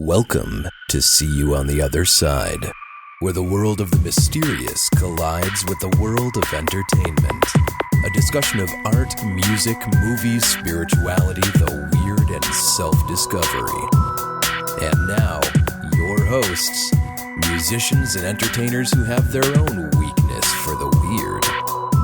Welcome to See You on the Other Side, where the world of the mysterious collides with the world of entertainment. A discussion of art, music, movies, spirituality, the weird, and self-discovery. And now, your hosts, musicians and entertainers who have their own weakness for the weird,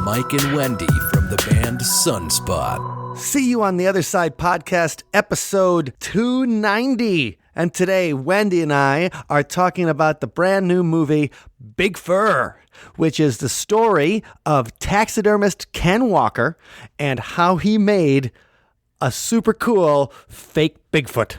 Mike and Wendy from the band Sunspot. See You on the Other Side podcast, episode 290. And today, Wendy and I are talking about the brand new movie, Bigfoot, which is the story of taxidermist Ken Walker and how he made a super cool fake Bigfoot.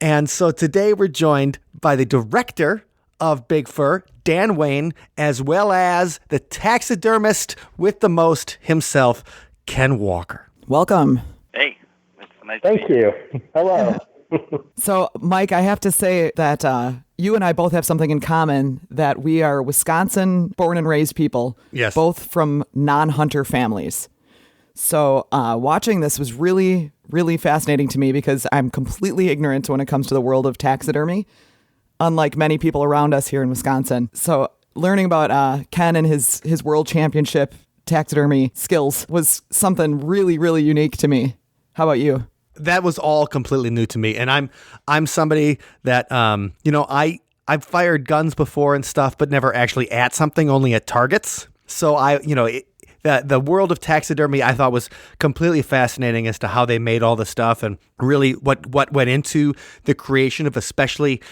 And so today we're joined by the director of Bigfoot, Dan Wayne, as well as the taxidermist with the most himself, Ken Walker. Welcome. Hey, it's nice Thank to meet you. you. Hello. So, Mike, I have to say that you and I both have something in common, that we are Wisconsin born and raised people, Yes. both from non-hunter families. So watching this was really, really fascinating to me because I'm completely ignorant when it comes to the world of taxidermy, unlike many people around us here in Wisconsin. So learning about Ken and his world championship taxidermy skills was something really, really unique to me. How about you? That was all completely new to me, and I'm somebody that I've fired guns before and stuff, but never actually at something, only at targets. So the world of taxidermy I thought was completely fascinating as to how they made all the stuff and really what went into the creation of especially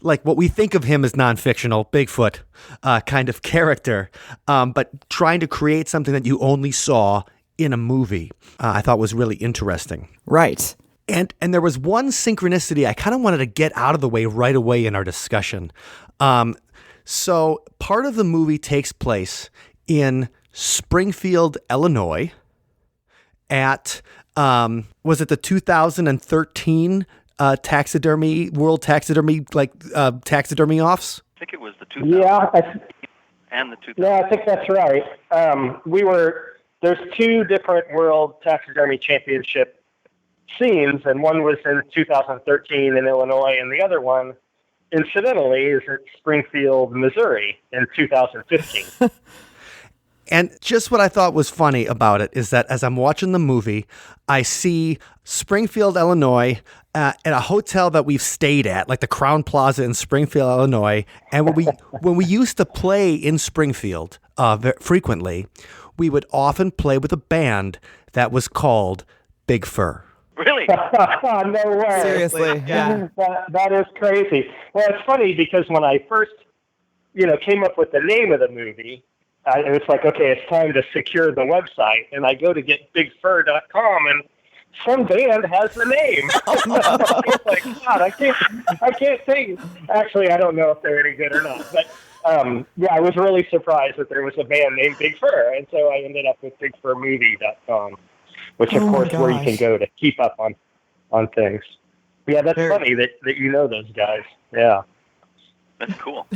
like what we think of him as non-fictional Bigfoot kind of character, but trying to create something that you only saw in a movie, I thought was really interesting. Right. And there was one synchronicity I kind of wanted to get out of the way right away in our discussion. So part of the movie takes place in Springfield, Illinois at, was it the 2013 World Taxidermy, taxidermy offs? I think it was the 2000 and the 2000. Yeah, I think that's right. There's two different World Taxidermy Championship scenes, and one was in 2013 in Illinois, and the other one, incidentally, is at Springfield, Missouri in 2015. And just what I thought was funny about it is that as I'm watching the movie, I see Springfield, Illinois, at a hotel that we've stayed at, like the Crown Plaza in Springfield, Illinois. And when we used to play in Springfield frequently, we would often play with a band that was called Bigfoot. Really? No way. Seriously, yeah. That is crazy. Well, it's funny because when I first, came up with the name of the movie, it was like, okay, it's time to secure the website, and I go to get bigfur.com, and some band has the name. Oh, no. It's like, God, I can't think. Actually, I don't know if they're any good or not, but I was really surprised that there was a band named Big Fur, and so I ended up with bigfurmovie.com, which of course where you can go to keep up on things. Yeah, that's funny that you know those guys. Yeah, that's cool.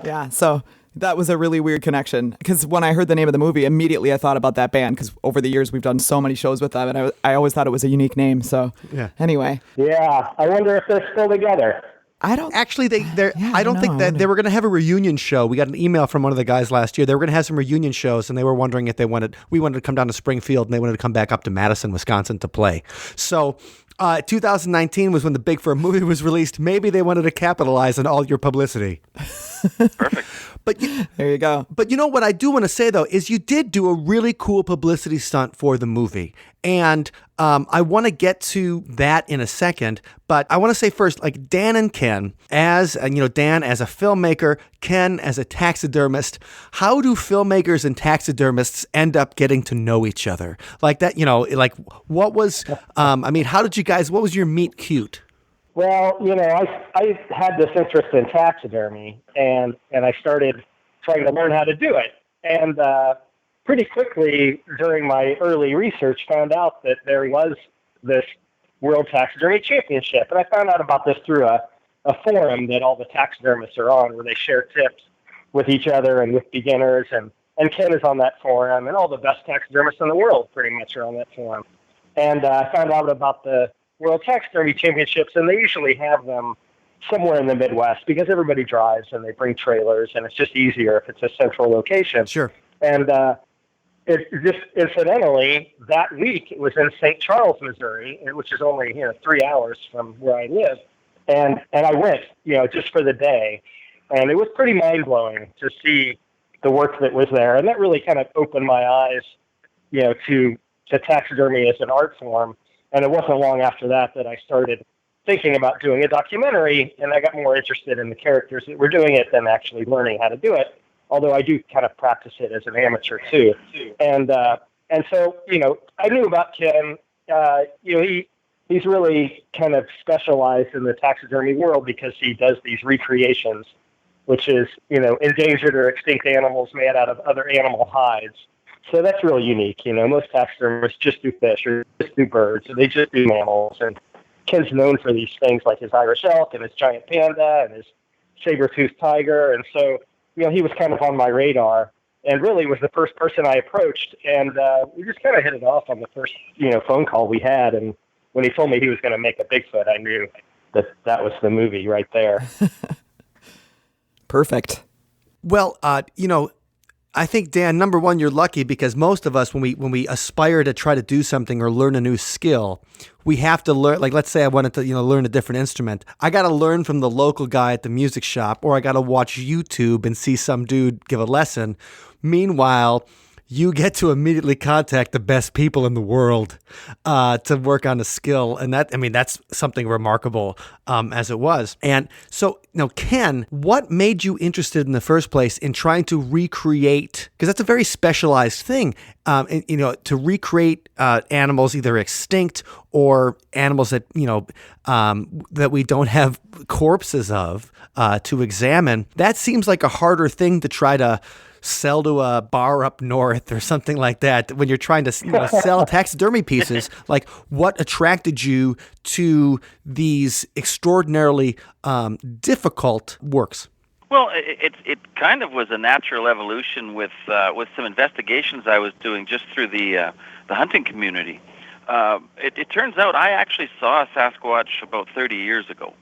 Yeah, so that was a really weird connection because when I heard the name of the movie, immediately I thought about that band because over the years we've done so many shows with them, and I always thought it was a unique name. So anyway, yeah, I wonder if they're still together. I don't actually. I don't think that they were going to have a reunion show. We got an email from one of the guys last year. They were going to have some reunion shows, and they were wondering if we wanted to come down to Springfield, and they wanted to come back up to Madison, Wisconsin to play. So 2019 was when the Bigfoot movie was released. Maybe they wanted to capitalize on all your publicity. Perfect. But there you go. But you know what I do want to say, though, is you did do a really cool publicity stunt for the movie. And I want to get to that in a second. But I want to say first, like Dan and Ken, Dan as a filmmaker, Ken as a taxidermist, how do filmmakers and taxidermists end up getting to know each other? Like that, what was, how did you guys, what was your meet cute? Well, I had this interest in taxidermy, and I started trying to learn how to do it. And pretty quickly during my early research, found out that there was this World Taxidermy Championship. And I found out about this through a forum that all the taxidermists are on, where they share tips with each other and with beginners. And Ken is on that forum, and all the best taxidermists in the world pretty much are on that forum. And I found out about the World Taxidermy Championships, and they usually have them somewhere in the Midwest because everybody drives and they bring trailers, and it's just easier if it's a central location. Sure. And it just incidentally, that week it was in St. Charles, Missouri, which is only 3 hours from where I live, and I went just for the day, and it was pretty mind blowing to see the work that was there, and that really kind of opened my eyes, to taxidermy as an art form. And it wasn't long after that I started thinking about doing a documentary, and I got more interested in the characters that were doing it than actually learning how to do it. Although I do kind of practice it as an amateur too. And so I knew about Ken. He's really kind of specialized in the taxidermy world because he does these recreations, which is endangered or extinct animals made out of other animal hides. So that's really unique. Most taxidermists just do fish or just do birds, or they just do mammals. And Ken's known for these things like his Irish elk and his giant panda and his saber-toothed tiger. And so, he was kind of on my radar and really was the first person I approached. And we just kind of hit it off on the first, phone call we had. And when he told me he was going to make a Bigfoot, I knew that was the movie right there. Perfect. Well, I think, Dan, number one, you're lucky because most of us, when we aspire to try to do something or learn a new skill, we have to learn. Like, let's say I wanted to, learn a different instrument. I got to learn from the local guy at the music shop, or I got to watch YouTube and see some dude give a lesson. Meanwhile, you get to immediately contact the best people in the world to work on a skill. And that's something remarkable as it was. And so, now, Ken, what made you interested in the first place in trying to recreate, because that's a very specialized thing, to recreate animals either extinct or animals that, that we don't have corpses of to examine. That seems like a harder thing to try to sell to a bar up north or something like that when you're trying to sell taxidermy pieces. Like, what attracted you to these extraordinarily difficult works? Well, it kind of was a natural evolution with some investigations I was doing just through the hunting community. It turns out I actually saw a Sasquatch about 30 years ago.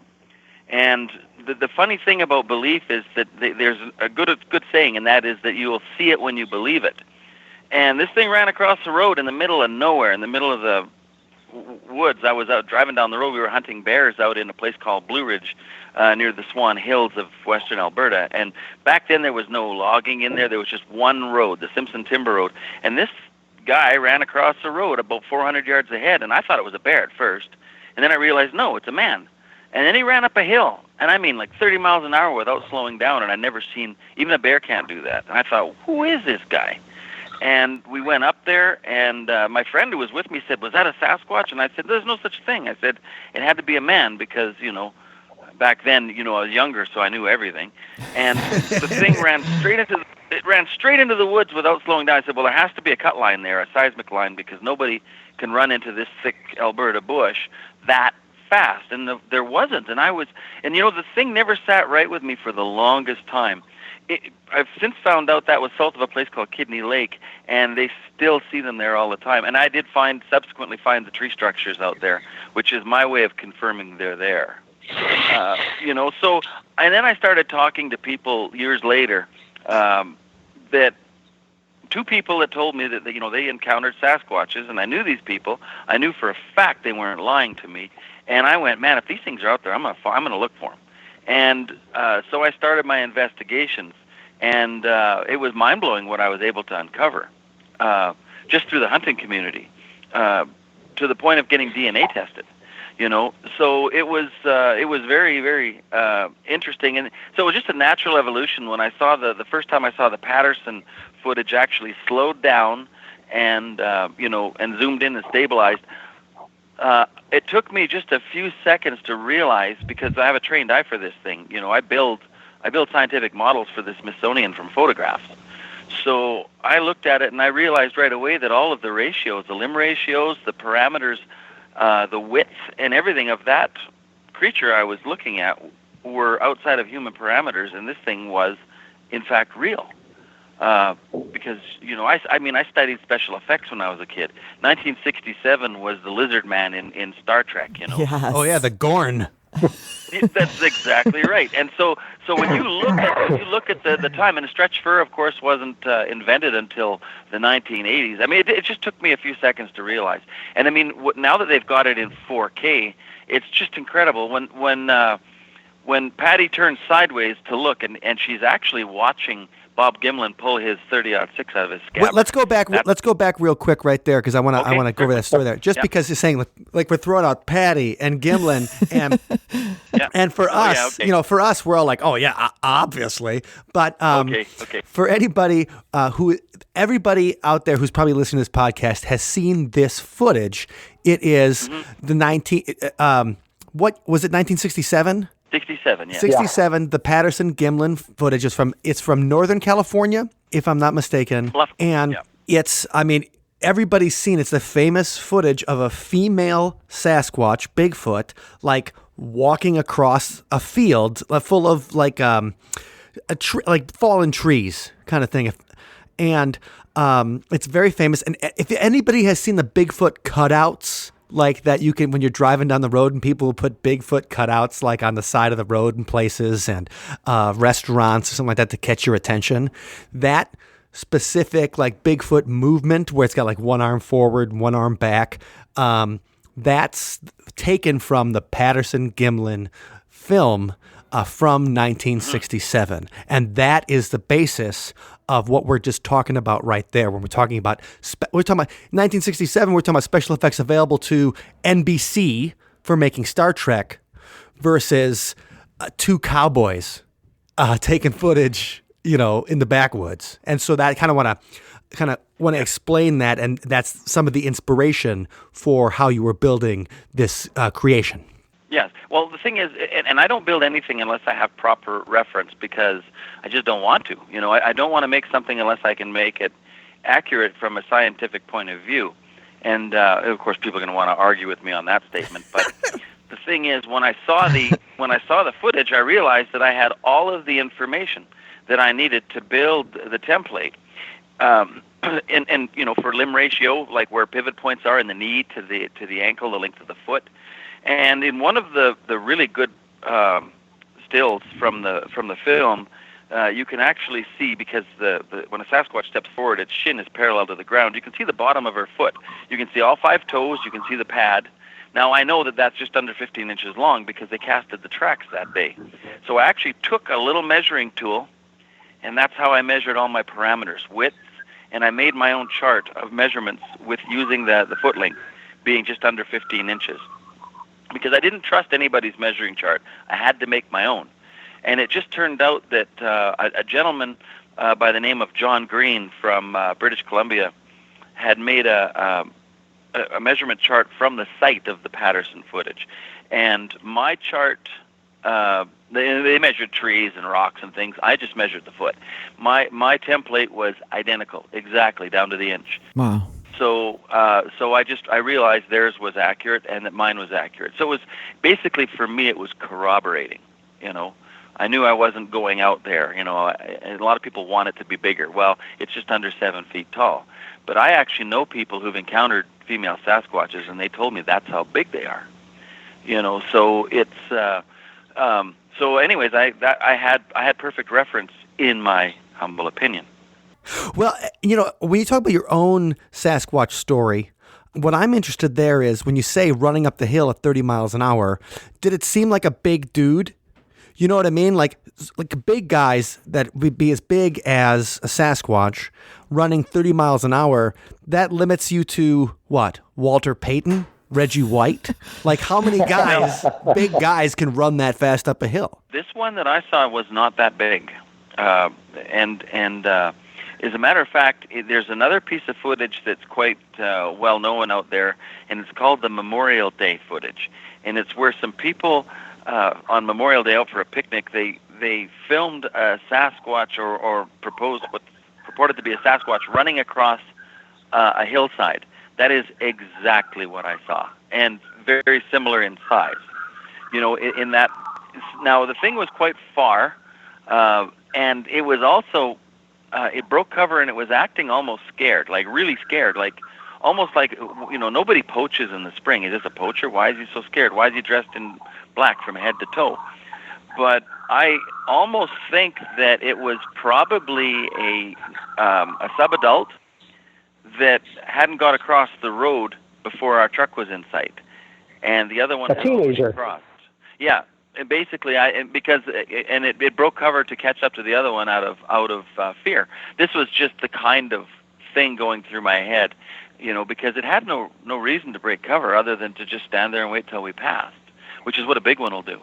And the funny thing about belief is that there's a good saying, and that is that you will see it when you believe it. And this thing ran across the road in the middle of nowhere, in the middle of the woods. I was out driving down the road. We were hunting bears out in a place called Blue Ridge near the Swan Hills of western Alberta. And back then there was no logging in there. There was just one road, the Simpson Timber Road. And this guy ran across the road about 400 yards ahead, and I thought it was a bear at first. And then I realized, no, it's a man. And then he ran up a hill, and I mean like 30 miles an hour without slowing down, and I'd never seen, even a bear can't do that. And I thought, who is this guy? And we went up there, and my friend who was with me said, was that a Sasquatch? And I said, there's no such thing. I said, it had to be a man because, back then, I was younger, so I knew everything. And the thing ran straight into the woods without slowing down. I said, well, there has to be a cut line there, a seismic line, because nobody can run into this thick Alberta bush that fast. And there wasn't. And the thing never sat right with me for the longest time. I've since found out that was south of a place called Kidney Lake, and they still see them there all the time. And I did subsequently find the tree structures out there, which is my way of confirming they're there. So, and then I started talking to people years later, that two people that told me that, they encountered Sasquatches, and I knew these people. I knew for a fact they weren't lying to me. And I went, man, if these things are out there, I'm gonna look for them. And so I started my investigations, and it was mind-blowing what I was able to uncover just through the hunting community, to the point of getting DNA tested. So it was very, very interesting, and so it was just a natural evolution. When I saw the first time I saw the Patterson footage actually slowed down and and zoomed in and stabilized. It took me just a few seconds to realize, because I have a trained eye for this thing. I build scientific models for the Smithsonian from photographs. So I looked at it and I realized right away that all of the ratios, the limb ratios, the parameters, the width and everything of that creature I was looking at were outside of human parameters, and this thing was, in fact, real. Because I mean I studied special effects when I was a kid. 1967 was the Lizard Man in Star Trek. Yes. Oh yeah, the Gorn. That's exactly right. And so when you look at the time, and stretch fur, of course, wasn't invented until the 1980s. I mean, it just took me a few seconds to realize. And I mean, now that they've got it in 4K, it's just incredible. When Patty turns sideways to look, and she's actually watching Bob Gimlin pull his 30-06 out of his scabbard. Well, let's go back real quick right there because I want to go over that story there. Just because you're saying like we're throwing out Patty and Gimlin and and for us, for us we're all like, oh yeah, obviously. But for anybody everybody out there who's probably listening to this podcast has seen this footage. It is the what was it, 1967? 67, yeah. 67, the Patterson-Gimlin footage is from Northern California, if I'm not mistaken. And it's, I mean, everybody's seen it's the famous footage of a female Sasquatch, Bigfoot, like walking across a field full of like fallen trees kind of thing. And it's very famous. And if anybody has seen the Bigfoot cutouts, like that you can, when you're driving down the road and people will put Bigfoot cutouts like on the side of the road in places and restaurants or something like that to catch your attention. That specific like Bigfoot movement where it's got like one arm forward, one arm back, that's taken from the Patterson-Gimlin film from 1967. And that is the basis of what we're just talking about right there. When we're talking about 1967, we're talking about special effects available to NBC for making Star Trek versus two cowboys taking footage, in the backwoods. And so that kind of want to explain that, and that's some of the inspiration for how you were building this creation. Yes. Well, the thing is, and I don't build anything unless I have proper reference because I just don't want to. I don't want to make something unless I can make it accurate from a scientific point of view. And of course, people are going to want to argue with me on that statement. But the thing is, when I saw the footage, I realized that I had all of the information that I needed to build the template. And for limb ratio, like where pivot points are in the knee to the ankle, the length of the foot. And in one of the really good stills from the film, you can actually see, because when a Sasquatch steps forward, its shin is parallel to the ground. You can see the bottom of her foot. You can see all 5 toes. You can see the pad. Now, I know that that's just under 15 inches long because they casted the tracks that day. So I actually took a little measuring tool, and that's how I measured all my parameters, width, and I made my own chart of measurements with using the foot length being just under 15 inches. Because I didn't trust anybody's measuring chart. I had to make my own. And it just turned out that a gentleman by the name of John Green from British Columbia had made a measurement chart from the site of the Patterson footage. And my chart, they measured trees and rocks and things. I just measured the foot. My template was identical, exactly, down to the inch. Wow. So I realized theirs was accurate and that mine was accurate. So it was basically, for me, it was corroborating. I knew I wasn't going out there. And a lot of people want it to be bigger. Well, it's just under 7 feet tall. But I actually know people who've encountered female Sasquatches, and they told me that's how big they are. So it's so. Anyways, I had perfect reference in my humble opinion. Well, when you talk about your own Sasquatch story, what I'm interested there is when you say running up the hill at 30 miles an hour, did it seem like a big dude? You know what I mean? Like big guys that would be as big as a Sasquatch running 30 miles an hour, that limits you to what? Walter Payton? Reggie White? Like how many guys, big guys, can run that fast up a hill? This one that I saw was not that big. As a matter of fact, there's another piece of footage that's quite well known out there, and it's called the Memorial Day footage. And it's where some people on Memorial Day out for a picnic, they filmed a Sasquatch or proposed what purported to be a Sasquatch running across a hillside. That is exactly what I saw, and very similar in size. In that. Now, the thing was quite far, and it was also it broke cover and it was acting almost scared, like really scared, like almost like, nobody poaches in the spring. Is this a poacher? Why is he so scared? Why is he dressed in black from head to toe? But I almost think that it was probably a subadult that hadn't got across the road before our truck was in sight, and the other one a teenager crossed. Yeah, and basically, it broke cover to catch up to the other one out of fear. This was just the kind of thing going through my head, because it had no reason to break cover other than to just stand there and wait till we passed, which is what a big one will do.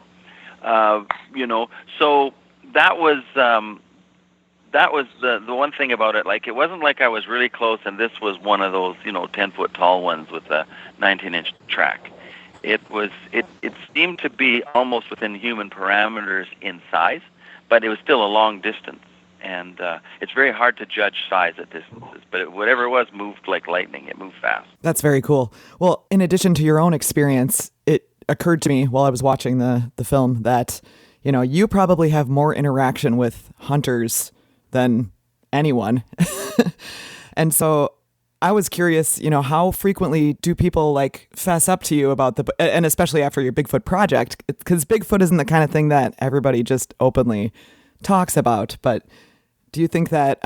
So that was the one thing about it. Like, it wasn't like I was really close and this was one of those 10-foot tall ones with a 19-inch track. It seemed to be almost within human parameters in size, but it was still a long distance, and it's very hard to judge size at distances. But whatever it was moved like lightning. It moved fast. That's very cool. Well, in addition to your own experience, it occurred to me while I was watching the film that you probably have more interaction with hunters than anyone. And so I was curious, how frequently do people fess up to you about and especially after your Bigfoot project, because Bigfoot isn't the kind of thing that everybody just openly talks about. But do you think that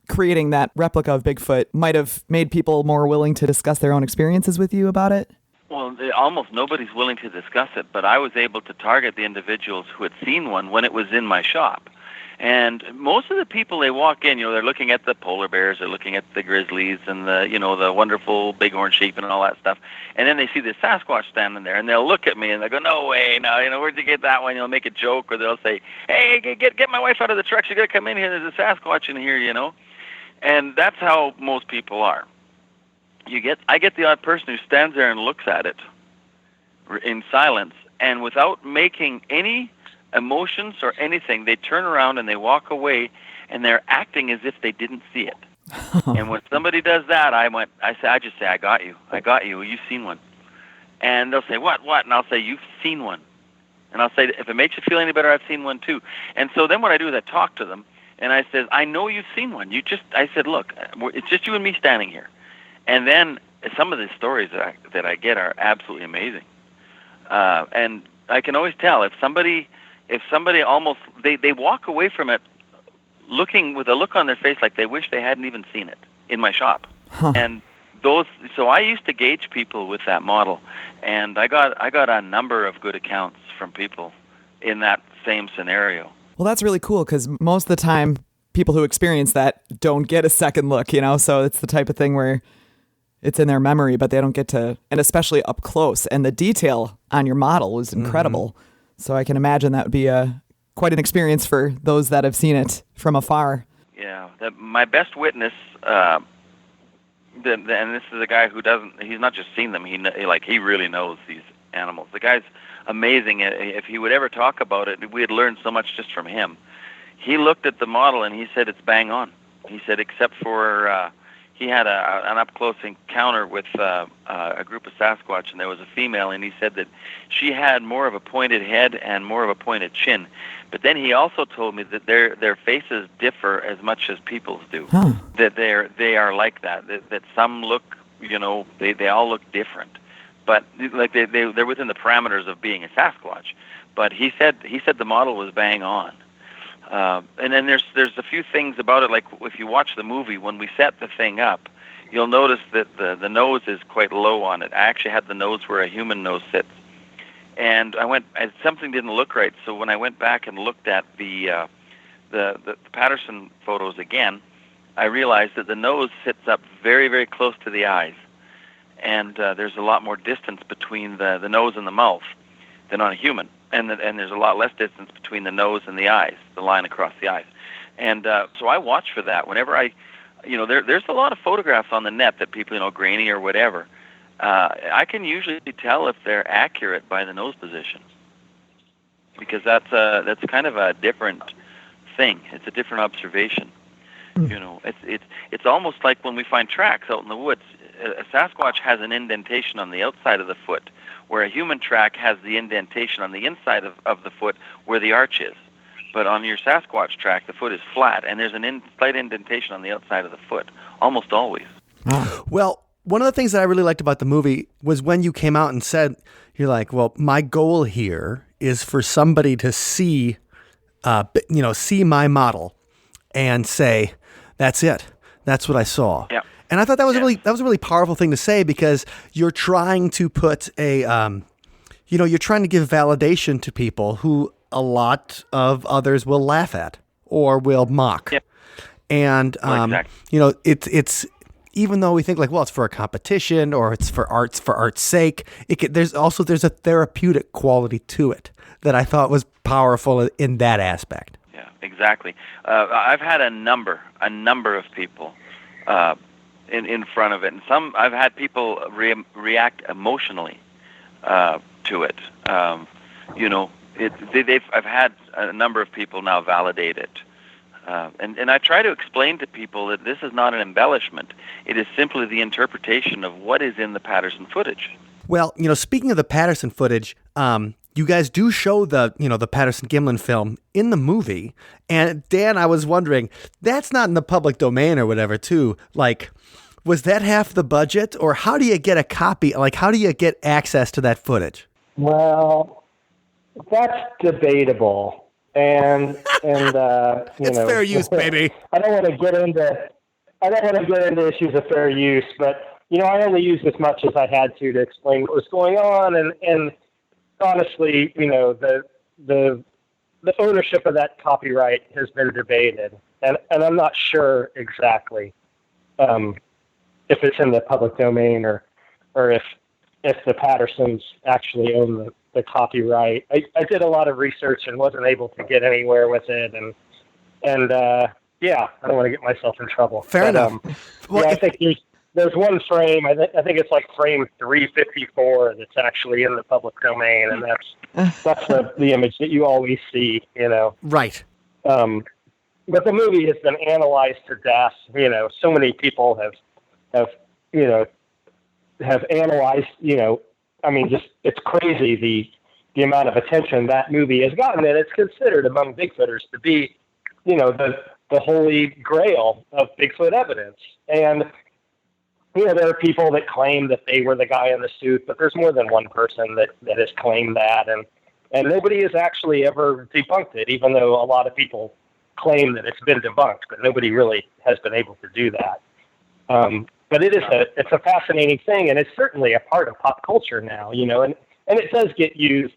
creating that replica of Bigfoot might have made people more willing to discuss their own experiences with you about it? Well, almost nobody's willing to discuss it, but I was able to target the individuals who had seen one when it was in my shop. And most of the people, they walk in, they're looking at the polar bears, they're looking at the grizzlies and the wonderful bighorn sheep and all that stuff. And then they see the Sasquatch standing there, and they'll look at me and they'll go, "No way, no, where'd you get that one?" They'll make a joke, or they'll say, "Hey, get my wife out of the truck. She's got to come in here. There's a Sasquatch in here, And that's how most people are. I get the odd person who stands there and looks at it in silence, and without making any emotions or anything, they turn around and they walk away, and they're acting as if they didn't see it. And when somebody does that, I just say, I got you, you've seen one. And they'll say, what? And I'll say, you've seen one. And I'll say, if it makes you feel any better, I've seen one too. And so then what I do is I talk to them, and I said, I know you've seen one. I said, look, it's just you and me standing here. And then some of the stories that I get are absolutely amazing. And I can always tell if somebody almost, they walk away from it looking with a look on their face like they wish they hadn't even seen it in my shop. Huh. And so I used to gauge people with that model, and I got a number of good accounts from people in that same scenario. Well, that's really cool, because most of the time people who experience that don't get a second look, so it's the type of thing where it's in their memory, but they don't get to, and especially up close. And the detail on your model was incredible. Mm-hmm. So I can imagine that would be quite an experience for those that have seen it from afar. Yeah, my best witness, and this is a guy who he's not just seen them, he really knows these animals. The guy's amazing. If he would ever talk about it, we had learned so much just from him. He looked at the model and he said it's bang on. He said except for he had an up-close encounter with a group of Sasquatch, and there was a female, and he said that she had more of a pointed head and more of a pointed chin. But then he also told me that their faces differ as much as people's do. Huh. That they are like that. That some look, they all look different, but like they're within the parameters of being a Sasquatch. But he said the model was bang on. And then there's a few things about it, like if you watch the movie, when we set the thing up, you'll notice that the nose is quite low on it. I actually had the nose where a human nose sits. And something didn't look right, so when I went back and looked at the Patterson photos again, I realized that the nose sits up very, very close to the eyes. And there's a lot more distance between the nose and the mouth than on a human. And there's a lot less distance between the nose and the eyes, the line across the eyes. And so I watch for that. Whenever there's a lot of photographs on the net that people, grainy or whatever. I can usually tell if they're accurate by the nose position, because that's kind of a different thing. It's a different observation. It's almost like when we find tracks out in the woods. A Sasquatch has an indentation on the outside of the foot, where a human track has the indentation on the inside of the foot where the arch is. But on your Sasquatch track, the foot is flat, and there's an slight indentation on the outside of the foot, almost always. Well, one of the things that I really liked about the movie was when you came out and said, you're like, well, my goal here is for somebody to see, see my model and say, that's it. That's what I saw. Yeah. And I thought that was a really powerful thing to say, because you're trying to put you're trying to give validation to people who a lot of others will laugh at or will mock. Yep. And, Exactly. it's, even though we think like, well, it's for a competition or it's for art's sake, there's a therapeutic quality to it that I thought was powerful in that aspect. Yeah, exactly. I've had a number of people in front of it, and I've had people react emotionally to it. I've had a number of people now validate it. And I try to explain to people that this is not an embellishment. It is simply the interpretation of what is in the Patterson footage. Well, speaking of the Patterson footage, you guys do show the Patterson Gimlin film in the movie. And Dan, I was wondering, that's not in the public domain or whatever, too. Like, was that half the budget, or how do you get a copy? Like, how do you get access to that footage? Well, that's debatable. And it's fair use, baby. I don't want to get into issues of fair use, but I only used as much as I had to explain what was going on, and honestly, the ownership of that copyright has been debated, and I'm not sure exactly if it's in the public domain or if the Pattersons actually own the copyright. I did a lot of research and wasn't able to get anywhere with it, and I don't want to get myself in trouble. Fair enough. I think there's one frame. I think it's like frame 354 that's actually in the public domain, and that's the image that you always see. Right. But the movie has been analyzed to death. So many people have analyzed. It's crazy the amount of attention that movie has gotten, and it's considered among Bigfooters to be, the holy grail of Bigfoot evidence. And there are people that claim that they were the guy in the suit, but there's more than one person that has claimed that, and nobody has actually ever debunked it, even though a lot of people claim that it's been debunked, but nobody really has been able to do that. But it's a fascinating thing, and it's certainly a part of pop culture now, and it does get used,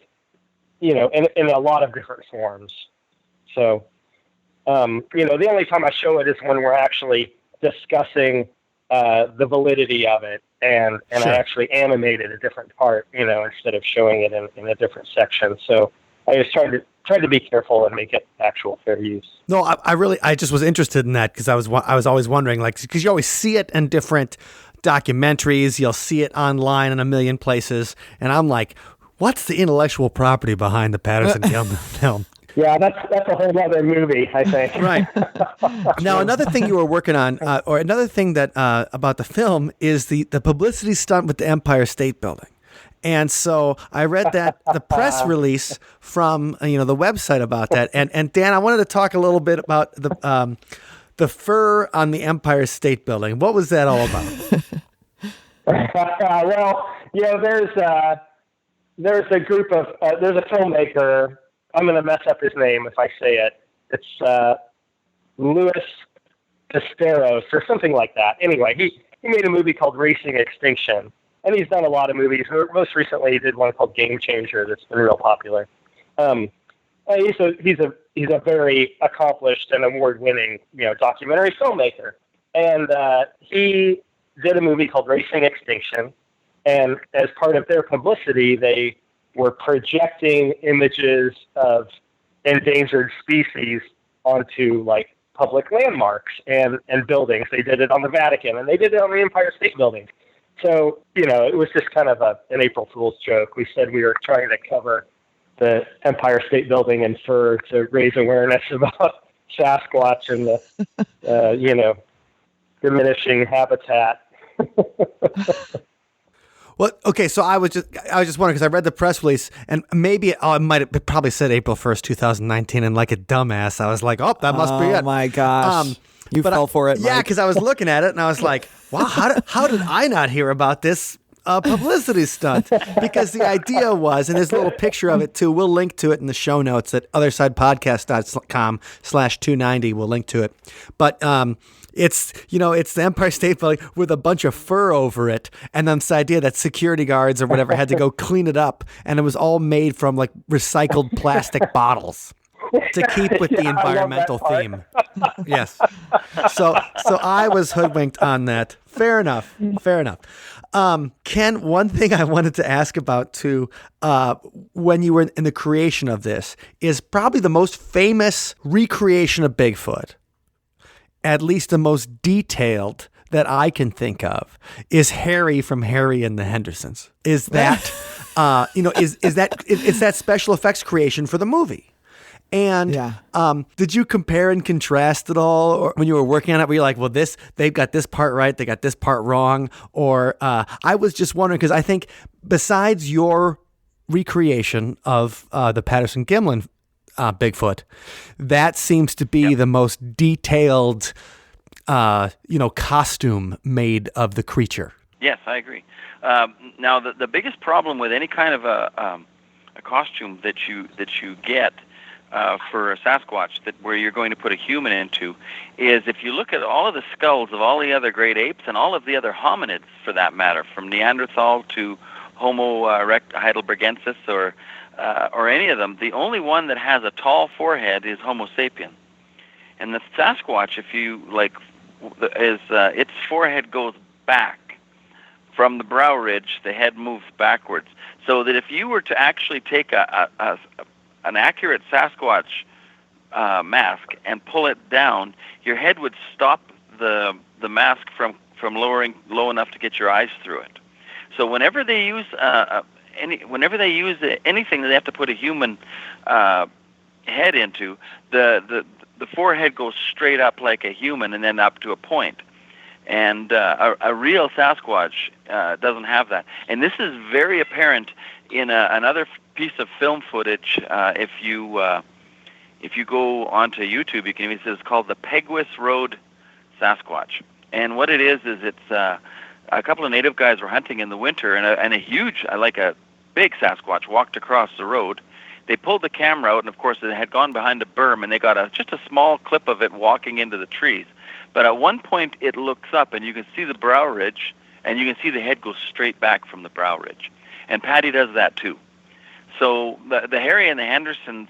in a lot of different forms. So, the only time I show it is when we're actually discussing the validity of it, and Sure. I actually animated a different part, instead of showing it in a different section. So I just tried to be careful and make it actual fair use. No, I just was interested in that, because I was always wondering, like, because you always see it in different documentaries, you'll see it online in a million places, and I'm like, what's the intellectual property behind the Patterson Gimlin film? Yeah, that's a whole other movie, I think. Right. Now, another thing you were working on, or another thing that about the film, is the publicity stunt with the Empire State Building. And so I read that the press release from the website about that. And Dan, I wanted to talk a little bit about the fur on the Empire State Building. What was that all about? Well, there's a group of there's a filmmaker. I'm going to mess up his name if I say it. It's Louis Pisteros or something like that. Anyway, he made a movie called Racing Extinction. And he's done a lot of movies. Most recently, he did one called Game Changer that's been real popular. He's a very accomplished and award-winning, documentary filmmaker. And he did a movie called Racing Extinction. And as part of their publicity, they were projecting images of endangered species onto like public landmarks and buildings. They did it on the Vatican, and they did it on the Empire State Building. So, it was just kind of an April Fool's joke. We said we were trying to cover the Empire State Building and fur to raise awareness about Sasquatch and the, diminishing habitat. Well, okay, so I was just wondering because I read the press release and maybe it probably said April 1st, 2019, and like a dumbass, I was like, oh, that must be it. Oh my gosh, you fell for it, Yeah, Mike. because I was looking at it and I was like, wow, how did I not hear about this publicity stunt? Because the idea was, and there's a little picture of it too. We'll link to it in the show notes at othersidepodcast.com/290. We'll link to it, but it's the Empire State Building with a bunch of fur over it, and then this idea that security guards or whatever had to go clean it up, and it was all made from like recycled plastic bottles to keep with the environmental theme. Yes. So I was hoodwinked on that. Fair enough. Ken, one thing I wanted to ask about too, when you were in the creation of this, is probably the most famous recreation of Bigfoot, at least the most detailed that I can think of, is Harry from Harry and the Hendersons. Is that, it's that special effects creation for the movie. And did you compare and contrast at all, or when you were working on it? Were you like, well, they've got this part right, they got this part wrong? Or I was just wondering, because I think besides your recreation of the Patterson-Gimlin Bigfoot, that seems to be the most detailed, costume made of the creature. Yes, I agree. Now, the biggest problem with any kind of a costume that you get for a Sasquatch where you're going to put a human into is if you look at all of the skulls of all the other great apes and all of the other hominids, for that matter, from Neanderthal to Homo heidelbergensis or any of them, the only one that has a tall forehead is Homo sapien. And the Sasquatch, if you like, its forehead goes back from the brow ridge. The head moves backwards, so that if you were to actually take an accurate Sasquatch mask and pull it down, your head would stop the mask from lowering low enough to get your eyes through it. So whenever they use anything that they have to put a human head into, the forehead goes straight up like a human and then up to a point. And a real Sasquatch doesn't have that. And this is very apparent in another piece of film footage. If you go onto YouTube, you can even see it's called the Peguis Road Sasquatch. And what it is it's a couple of native guys were hunting in the winter, and a big Sasquatch walked across the road. They pulled the camera out, and of course it had gone behind a berm, and they got just a small clip of it walking into the trees. But at one point it looks up, and you can see the brow ridge, and you can see the head go straight back from the brow ridge. And Patty does that too. So the Harry and the Hendersons,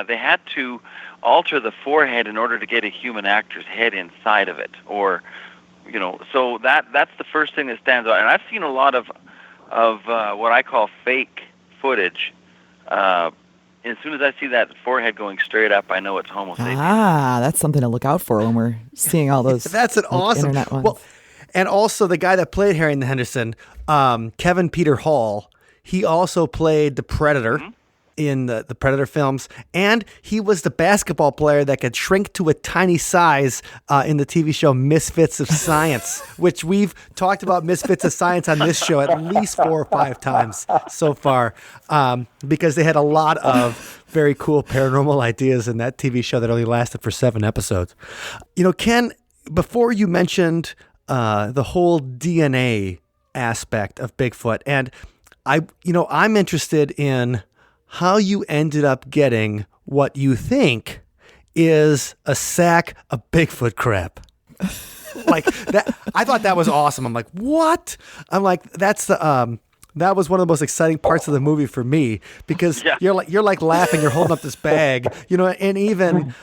they had to alter the forehead in order to get a human actor's head inside of it, or so that's the first thing that stands out. And I've seen a lot of what I call fake footage. As soon as I see that forehead going straight up, I know it's Homo sapien. Ah, that's something to look out for when we're seeing all those. That's an awesome internet ones. Well, and also the guy that played Harry and the Henderson, Kevin Peter Hall, he also played the Predator in the Predator films, and he was the basketball player that could shrink to a tiny size in the TV show Misfits of Science, which we've talked about Misfits of Science on this show at least 4 or 5 times so far, because they had a lot of very cool paranormal ideas in that TV show that only lasted for 7 episodes. Ken, before you mentioned the whole DNA aspect of Bigfoot, and I'm interested in how you ended up getting what you think is a sack of Bigfoot crap. Like that, I thought that was awesome. I'm like, what? I'm like, that was one of the most exciting parts of the movie for me, because you're like laughing, you're holding up this bag, and even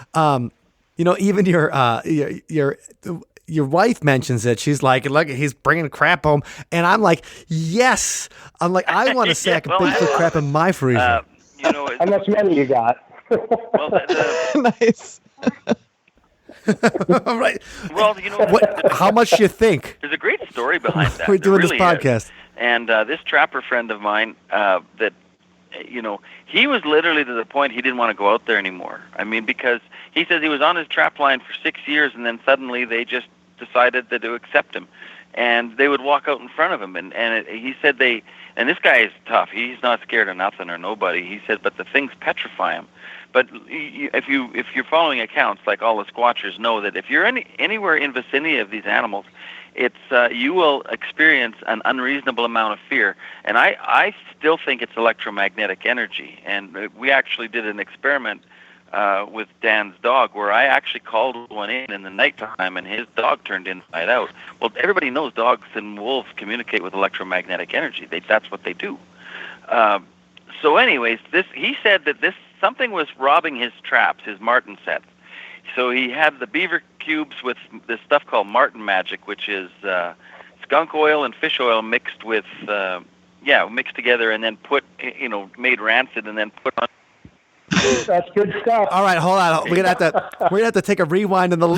your wife mentions it. She's like, look, he's bringing crap home. And I'm like, yes. I'm like, I want a sack of Bigfoot crap in my freezer. How much money you got? Well, Nice. All right. Well, how much do you think? There's a great story behind that. We're doing There this really podcast. is. And this trapper friend of mine, he was literally to the point he didn't want to go out there anymore. I mean, because he says he was on his trap line for 6 years, and then suddenly they just decided to accept him. and they would walk out in front of him, he said and this guy is tough. He's not scared of nothing or nobody. He said, but the things petrify him. But if you're following accounts, like all the squatchers know, that if you're anywhere in vicinity of these animals, it's you will experience an unreasonable amount of fear. And I still think it's electromagnetic energy. And we actually did an experiment with Dan's dog, where I actually called one in the nighttime, and his dog turned inside out. Well, everybody knows dogs and wolves communicate with electromagnetic energy. That's what they do. So, anyways, he said that something was robbing his traps, his marten sets. So he had the beaver cubes with this stuff called marten magic, which is skunk oil and fish oil mixed together, and then made rancid, and then put on. That's good stuff. All right, hold on. We're gonna have to take a rewind in the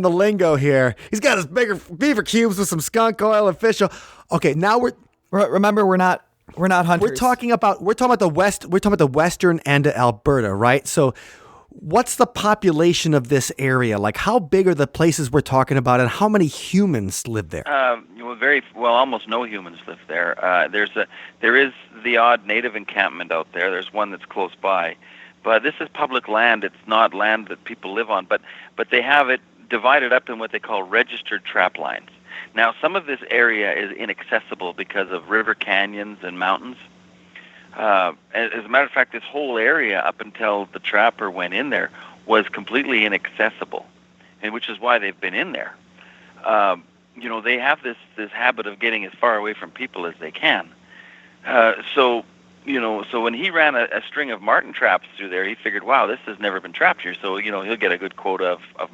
lingo here. He's got his bigger beaver cubes with some skunk oil and fish oil. Okay, now remember we're not hunters. We're talking about the western end of Alberta, right? So what's the population of this area? Like, how big are the places we're talking about, and how many humans live there? Almost no humans live there. There is the odd native encampment out there. There's one that's close by, but this is public land. It's not land that people live on, but they have it divided up in what they call registered trap lines. Now, some of this area is inaccessible because of river canyons and mountains. As a matter of fact, this whole area, up until the trapper went in there, was completely inaccessible, and which is why they've been in there. They have this habit of getting as far away from people as they can. So when he ran a string of marten traps through there, he figured, wow, this has never been trapped here. So he'll get a good quota of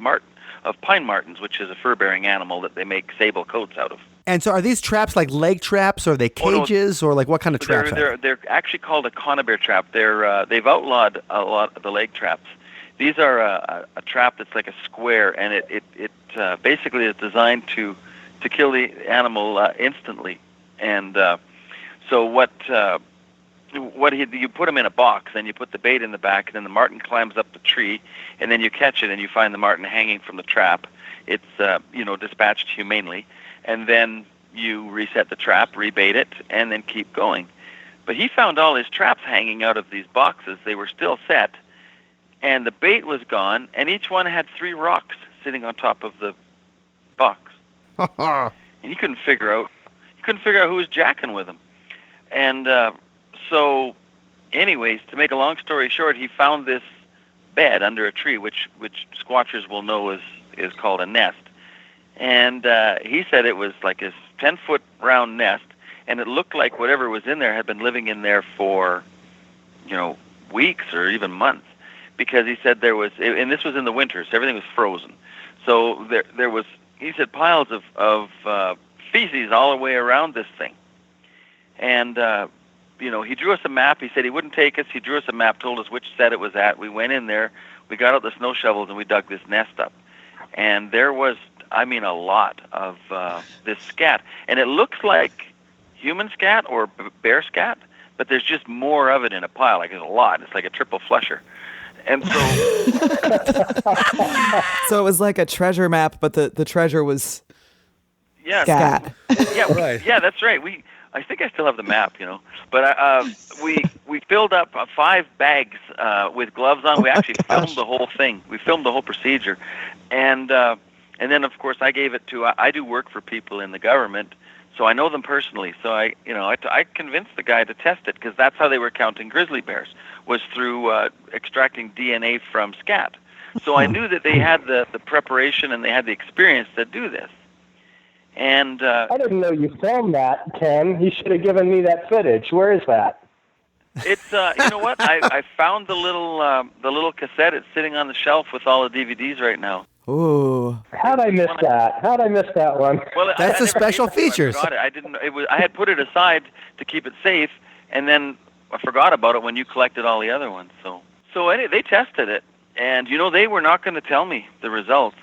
pine martens, which is a fur-bearing animal that they make sable coats out of. And so, are these traps like leg traps, or are they cages, or like what kind of traps? They're actually called a conibear trap. They've outlawed a lot of the leg traps. These are a trap that's like a square, and it basically is designed to kill the animal instantly. And so you put them in a box, and you put the bait in the back, and then the marten climbs up the tree, and then you catch it, and you find the marten hanging from the trap. It's dispatched humanely, and then you reset the trap, rebait it, and then keep going. But he found all his traps hanging out of these boxes. They were still set, and the bait was gone, and each one had 3 rocks sitting on top of the box. And he couldn't figure out who was jacking with him. And so, anyways, to make a long story short, he found this bed under a tree, which squatchers will know is called a nest. And he said it was like a 10-foot round nest, and it looked like whatever was in there had been living in there for, weeks or even months, because he said and this was in the winter, so everything was frozen. So there was, he said, piles of feces all the way around this thing. And he drew us a map. He said he wouldn't take us. He drew us a map, told us which set it was at. We went in there, we got out the snow shovels, and we dug this nest up. And there was, a lot of this scat. And it looks like human scat or bear scat, but there's just more of it in a pile. Like, there's a lot. It's like a triple flusher. And so... So it was like a treasure map, but the treasure was scat. Right. Yeah, that's right. I think I still have the map, But we filled up 5 bags with gloves on. We actually filmed the whole thing. We filmed the whole procedure, and then of course I gave it to. I do work for people in the government, so I know them personally. So I convinced the guy to test it, because that's how they were counting grizzly bears, was through extracting DNA from scat. So I knew that they had the preparation and they had the experience to do this. And I didn't know you filmed that, Ken. You should have given me that footage. Where is that? It's you know what? I found the little cassette. It's sitting on the shelf with all the DVDs right now. Ooh. How'd I miss that? How'd I miss that one? Well, that's the special features. I forgot it. I didn't. I had put it aside to keep it safe, and then I forgot about it when you collected all the other ones. So anyway, they tested it, and they were not going to tell me the results.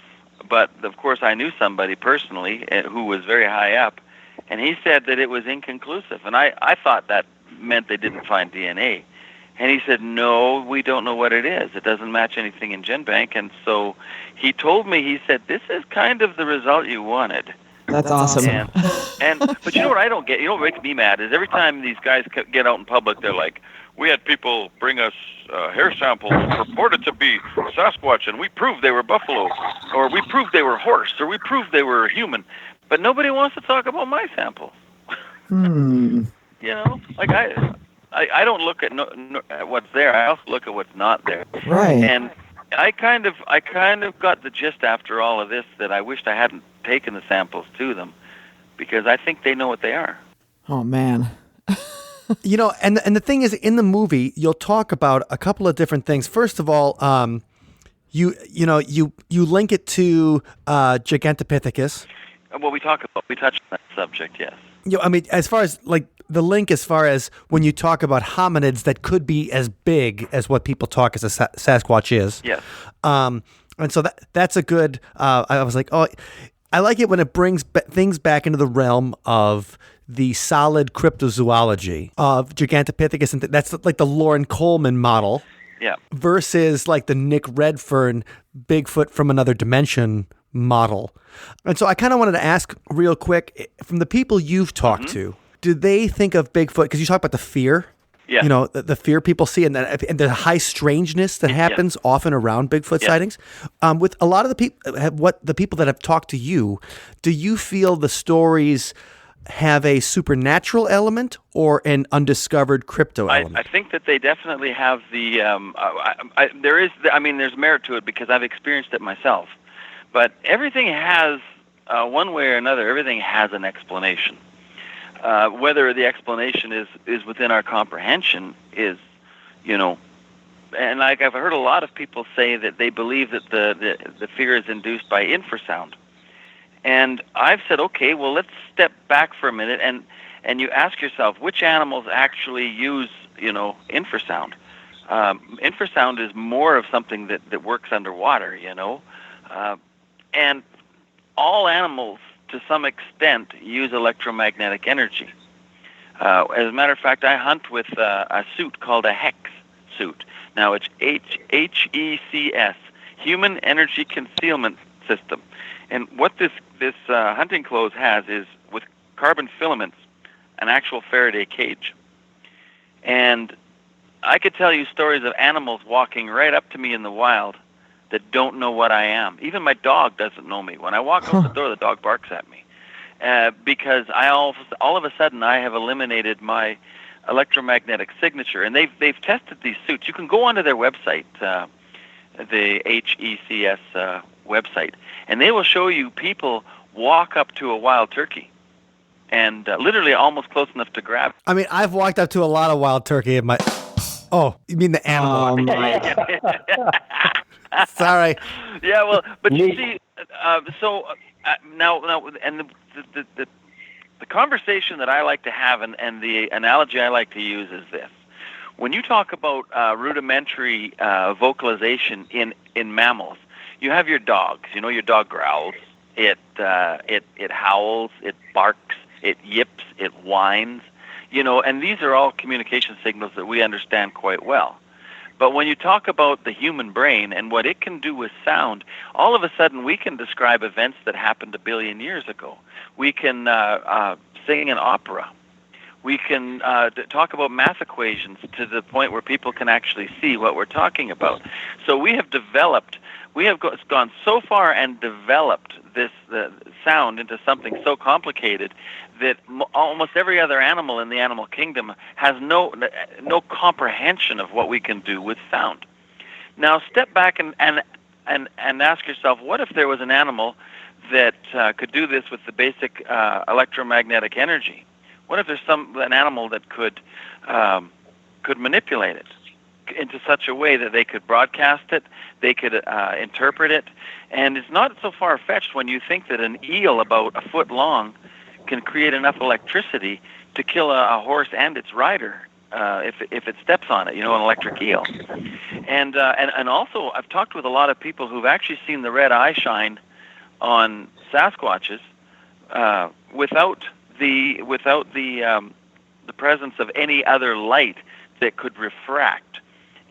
But, of course, I knew somebody personally who was very high up, and he said that it was inconclusive. And I thought that meant they didn't find DNA. And he said, no, we don't know what it is. It doesn't match anything in GenBank. And so he told me, he said, this is kind of the result you wanted. That's awesome. But you know what I don't get? You know what makes me mad is every time these guys get out in public, they're like, "We had people bring us hair samples purported to be Sasquatch, and we proved they were buffalo, or we proved they were horse, or we proved they were human." But nobody wants to talk about my samples. You know, like I don't look at at what's there. I also look at what's not there. Right. And I kind of got the gist after all of this that I wished I hadn't taken the samples to them, because I think they know what they are. Oh man. You know, and the thing is, in the movie, you'll talk about a couple of different things. First of all, you link it to Gigantopithecus. Well, we touched on that subject, yes. You know, I mean, as far as like the link, as far as when you talk about hominids that could be as big as what people talk as a Sasquatch is. Yes. And so that's a good. I was like, oh, I like it when it brings things back into the realm of the solid cryptozoology of Gigantopithecus, and that's like the Lauren Coleman model. Yeah. Versus like the Nick Redfern Bigfoot from another dimension model. And so I kind of wanted to ask real quick, from the people you've talked to, do they think of Bigfoot, because you talk about the fear, yeah. You know, the fear people see, and the high strangeness that happens often around Bigfoot sightings. With a lot of the people that have talked to you, do you feel the stories have a supernatural element or an undiscovered crypto element? I think that they definitely have the. There's merit to it because I've experienced it myself. But everything has, one way or another, everything has an explanation. Whether the explanation is within our comprehension is, you know, and like I've heard a lot of people say that they believe that the fear is induced by infrasound. And I've said, okay, well, let's step back for a minute and you ask yourself, which animals actually use, you know, infrasound? Infrasound is more of something that works underwater, you know. And all animals, to some extent, use electromagnetic energy. As a matter of fact, I hunt with a suit called a HEX suit. Now, it's HECS, Human Energy Concealment System. And what this hunting clothes has is, with carbon filaments, an actual Faraday cage. And I could tell you stories of animals walking right up to me in the wild that don't know what I am. Even my dog doesn't know me. When I walk out the door, the dog barks at me. Because all of a sudden I have eliminated my electromagnetic signature. And they've tested these suits. You can go onto their website, the HECS website, and they will show you people walk up to a wild turkey and literally almost close enough to grab. I mean, I've walked up to a lot of wild turkey in my... Oh, you mean the animal. Sorry. Yeah, well, but you see, now, and the conversation that I like to have and the analogy I like to use is this. When you talk about rudimentary vocalization in mammals, you have your dogs. You know, your dog growls, it howls, it barks, it yips, it whines. You know, and these are all communication signals that we understand quite well. But when you talk about the human brain and what it can do with sound, all of a sudden we can describe events that happened a billion years ago. We can sing an opera. We can talk about math equations to the point where people can actually see what we're talking about. So we have gone so far and developed the sound into something so complicated that almost every other animal in the animal kingdom has no comprehension of what we can do with sound. Now step back and ask yourself, what if there was an animal that could do this with the basic electromagnetic energy? What if there's an animal that could manipulate it into such a way that they could broadcast it, they could interpret it, and it's not so far-fetched when you think that an eel about a foot long can create enough electricity to kill a horse and its rider if it steps on it, you know, an electric eel. And also, I've talked with a lot of people who've actually seen the red eye shine on Sasquatches without the presence of any other light that could refract.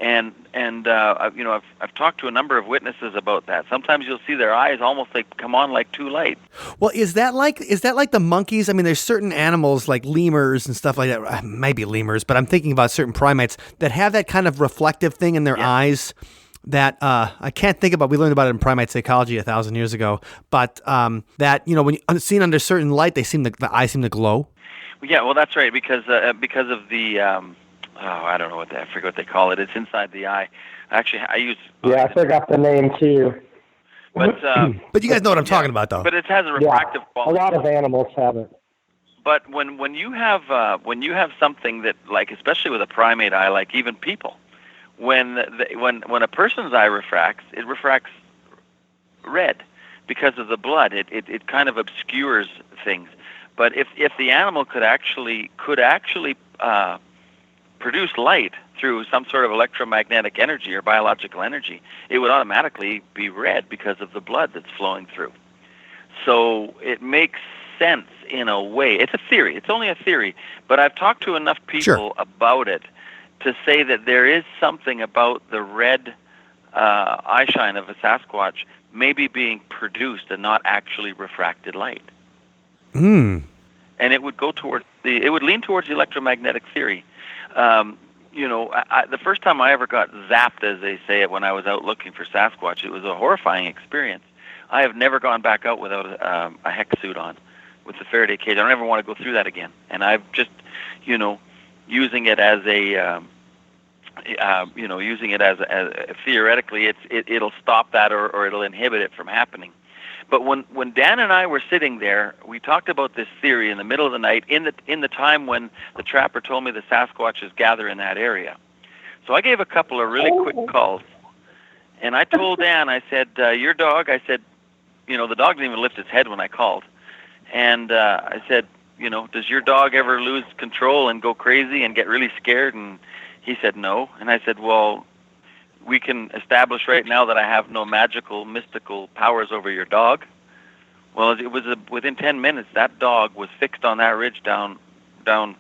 I've talked to a number of witnesses about that. Sometimes you'll see their eyes almost like come on like two lights. Well, is that like the monkeys? I mean, there's certain animals like lemurs and stuff like that. Maybe lemurs, but I'm thinking about certain primates that have that kind of reflective thing in their eyes that I can't think about. We learned about it in primate psychology 1,000 years ago, but that when seen under certain light, the eyes seem to glow. Yeah, well, that's right, because of the I don't know I forget what they call it. It's inside the eye. Actually, I use. I forgot the name too. But you guys know what I'm talking about, though. But it has a refractive quality. A lot of animals have it. But when you have something that, like, especially with a primate eye, like even people, when a person's eye refracts, it refracts red because of the blood. It kind of obscures things. But if the animal could actually produce light through some sort of electromagnetic energy or biological energy, it would automatically be red because of the blood that's flowing through. So it makes sense in a way. It's a theory. It's only a theory. But I've talked to enough people about it to say that there is something about the red eye shine of a Sasquatch maybe being produced and not actually refracted light. And it would go towards it would lean towards the electromagnetic theory. The first time I ever got zapped, as they say it, when I was out looking for Sasquatch, it was a horrifying experience. I have never gone back out without a hex suit on with the Faraday cage. I don't ever want to go through that again. And I've just, using it as theoretically, it'll stop that or it'll inhibit it from happening. But when Dan and I were sitting there, we talked about this theory in the middle of the night, in the time when the trapper told me the Sasquatches gather in that area. So I gave a couple of really quick calls, and I told Dan, I said, your dog, I said, the dog didn't even lift its head when I called. And I said, does your dog ever lose control and go crazy and get really scared? And he said no. And I said, well, we can establish right now that I have no magical, mystical powers over your dog. Well, it was within 10 minutes, that dog was fixed on that ridge downwind,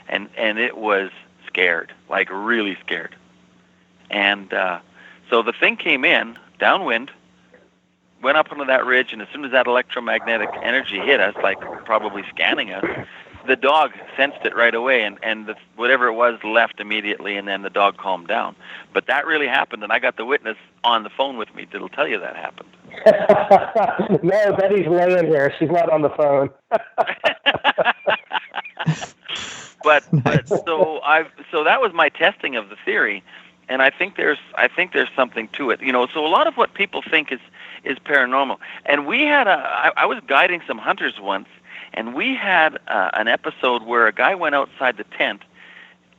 and it was scared, like really scared. And so the thing came in, downwind, went up onto that ridge, and as soon as that electromagnetic energy hit us, like probably scanning us, the dog sensed it right away, and whatever it was left immediately, and then the dog calmed down. But that really happened, and I got the witness on the phone with me that'll tell you that happened. No, Betty's laying here. She's not on the phone. but so that was my testing of the theory, and I think there's something to it. So a lot of what people think is paranormal. And we had I was guiding some hunters once, and we had an episode where a guy went outside the tent,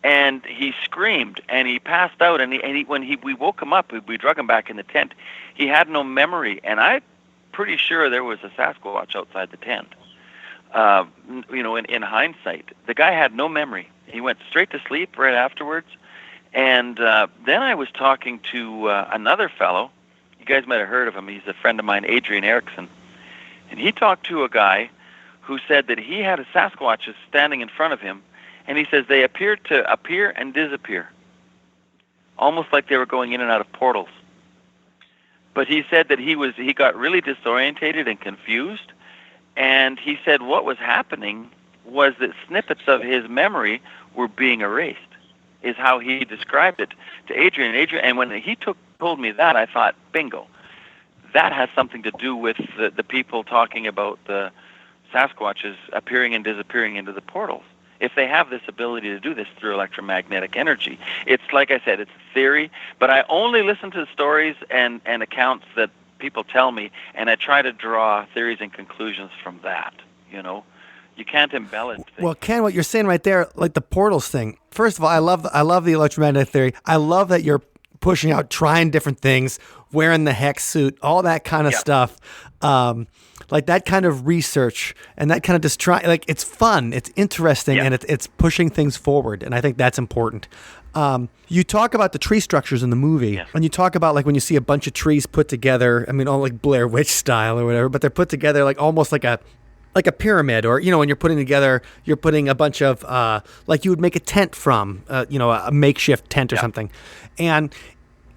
and he screamed, and he passed out, and we woke him up, we drug him back in the tent. He had no memory, and I'm pretty sure there was a Sasquatch outside the tent. In hindsight, the guy had no memory. He went straight to sleep right afterwards, and then I was talking to another fellow. You guys might have heard of him. He's a friend of mine, Adrian Erickson, and he talked to a guy who said that he had a Sasquatch standing in front of him, and he says they appeared to appear and disappear, almost like they were going in and out of portals. But he said that he got really disorientated and confused, and he said what was happening was that snippets of his memory were being erased, is how he described it to Adrian. And when he told me that, I thought, bingo, that has something to do with the people talking about the Sasquatches appearing and disappearing into the portals. If they have this ability to do this through electromagnetic energy. It's like I said, it's a theory, but I only listen to the stories and accounts that people tell me, and I try to draw theories and conclusions from that. You can't embellish things. Well, Ken, what you're saying right there, like the portals thing. First of all, I love the electromagnetic theory. I love that you're pushing out, trying different things, wearing the hex suit, all that kind of stuff. Like that kind of research and that kind of just it's fun, it's interesting, and it's pushing things forward. And I think that's important. You talk about the tree structures in the movie, and you talk about like when you see a bunch of trees put together, I mean, all like Blair Witch style or whatever, but they're put together like almost like a like a pyramid, or when you're putting a bunch of like you would make a tent from, a makeshift tent or something, and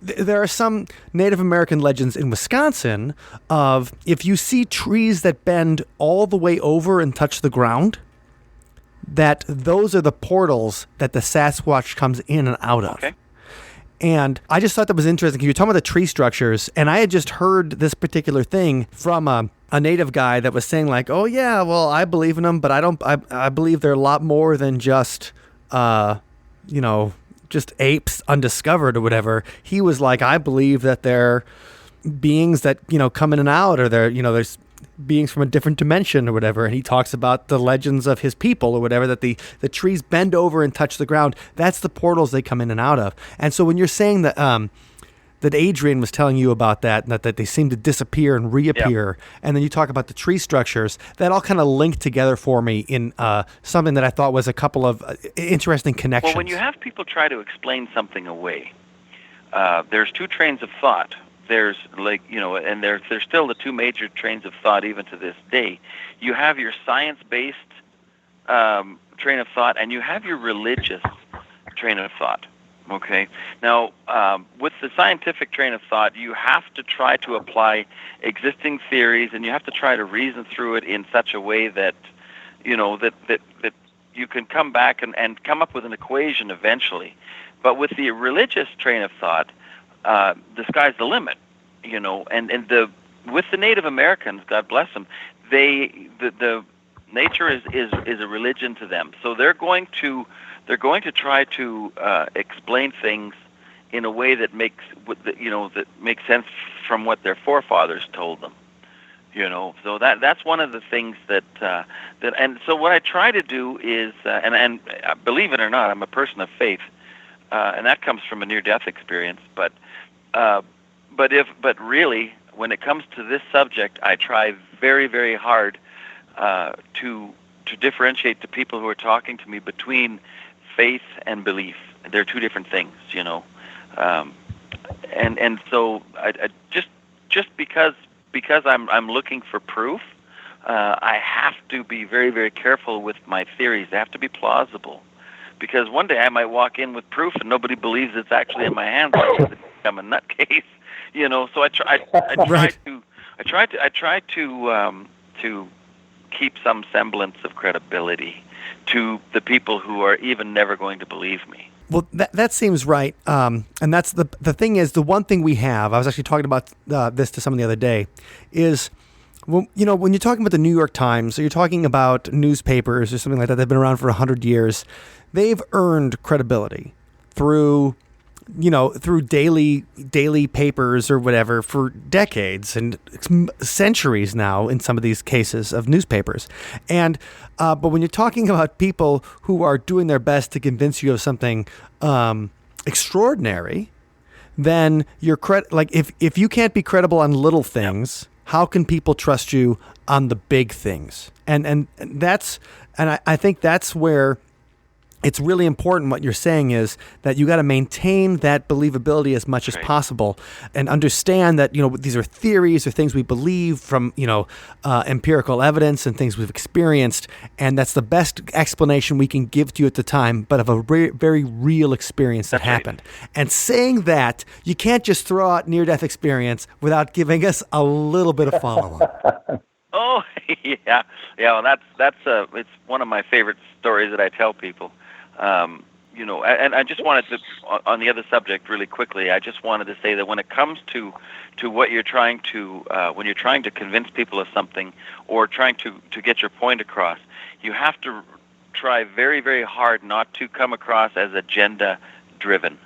there are some Native American legends in Wisconsin of if you see trees that bend all the way over and touch the ground, that those are the portals that the Sasquatch comes in and out of. Okay. And I just thought that was interesting. You were talking about the tree structures, and I had just heard this particular thing from a native guy that was saying like, "Oh yeah, well I believe in them, but I don't. I believe they're a lot more than just, just apes undiscovered or whatever." He was like, "I believe that they're beings that come in and out, or there's beings from a different dimension or whatever." And he talks about the legends of his people or whatever, that the trees bend over and touch the ground. That's the portals they come in and out of. And so when you're saying that that Adrian was telling you about that they seem to disappear and reappear, and then you talk about the tree structures, that all kind of linked together for me in something that I thought was a couple of interesting connections. Well, when you have people try to explain something away, there's two trains of thought. There's and there's still the two major trains of thought even to this day. You have your science-based train of thought, and you have your religious train of thought. Okay. Now, with the scientific train of thought, you have to try to apply existing theories, and you have to try to reason through it in such a way that that you can come back and come up with an equation eventually. But with the religious train of thought, the sky's the limit, with the Native Americans, God bless them, the nature is a religion to them. So they're going to try to explain things in a way that makes sense from what their forefathers told them. So that's one of the things that and so what I try to do is and believe it or not, I'm a person of faith. And that comes from a near-death experience. But really, when it comes to this subject, I try very, very hard to differentiate the people who are talking to me between faith and belief. They're two different things, and so I just because I'm looking for proof, I have to be very, very careful with my theories. They have to be plausible. Because one day I might walk in with proof and nobody believes it's actually in my hands. I'm a nutcase, So I try to keep some semblance of credibility to the people who are even never going to believe me. Well, that seems right. And that's the thing is, the one thing we have, I was actually talking about this to someone the other day, is, when you're talking about the New York Times, or you're talking about newspapers or something like that, they've been around for 100 years, they've earned credibility through daily papers or whatever for decades and centuries now in some of these cases of newspapers. And but when you're talking about people who are doing their best to convince you of something extraordinary, then you're like if you can't be credible on little things, how can people trust you on the big things? And I think that's where it's really important. What you're saying is that you got to maintain that believability as much as possible, and understand that these are theories or things we believe from empirical evidence and things we've experienced, and that's the best explanation we can give to you at the time, but of a very real experience that happened. Right. And saying that, you can't just throw out near-death experience without giving us a little bit of follow-up. Oh yeah. Well, that's it's one of my favorite stories that I tell people. And I just wanted to, on the other subject really quickly, I just wanted to say that when it comes to what you're trying to, when you're trying to convince people of something or trying to get your point across, you have to try very, very hard not to come across as agenda-driven.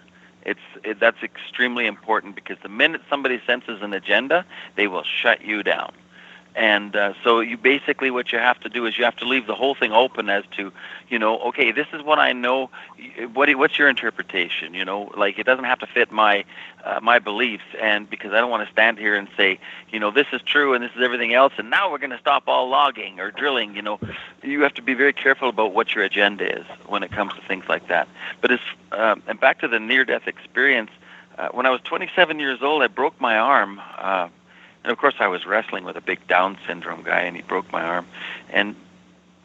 That's extremely important, because the minute somebody senses an agenda, they will shut you down. And so you basically, what you have to do is you have to leave the whole thing open as to, okay, this is what I know. What's your interpretation? Like, it doesn't have to fit my beliefs, and because I don't want to stand here and say, this is true and this is everything else, and now we're going to stop all logging or drilling. You have to be very careful about what your agenda is when it comes to things like that. But and back to the near-death experience, when I was 27 years old, I broke my arm. And of course, I was wrestling with a big Down syndrome guy, and he broke my arm. And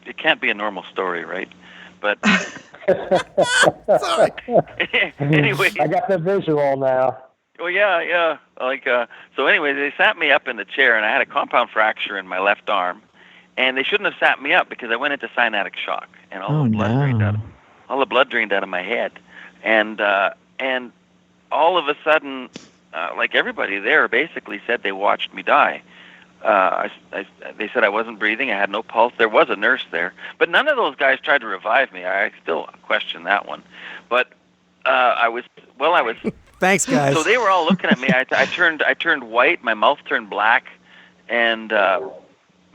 it can't be a normal story, right? But anyway, I got the visual now. well, yeah. So anyway, they sat me up in the chair, and I had a compound fracture in my left arm, and they shouldn't have sat me up because I went into cyanotic shock, and all the blood drained out of my head, and all of a sudden, like everybody there basically said they watched me die. They said I wasn't breathing. I had no pulse. There was a nurse there, but none of those guys tried to revive me. I still question that one. But I was. Thanks, guys. So they were all looking at me. I turned white. My mouth turned black, and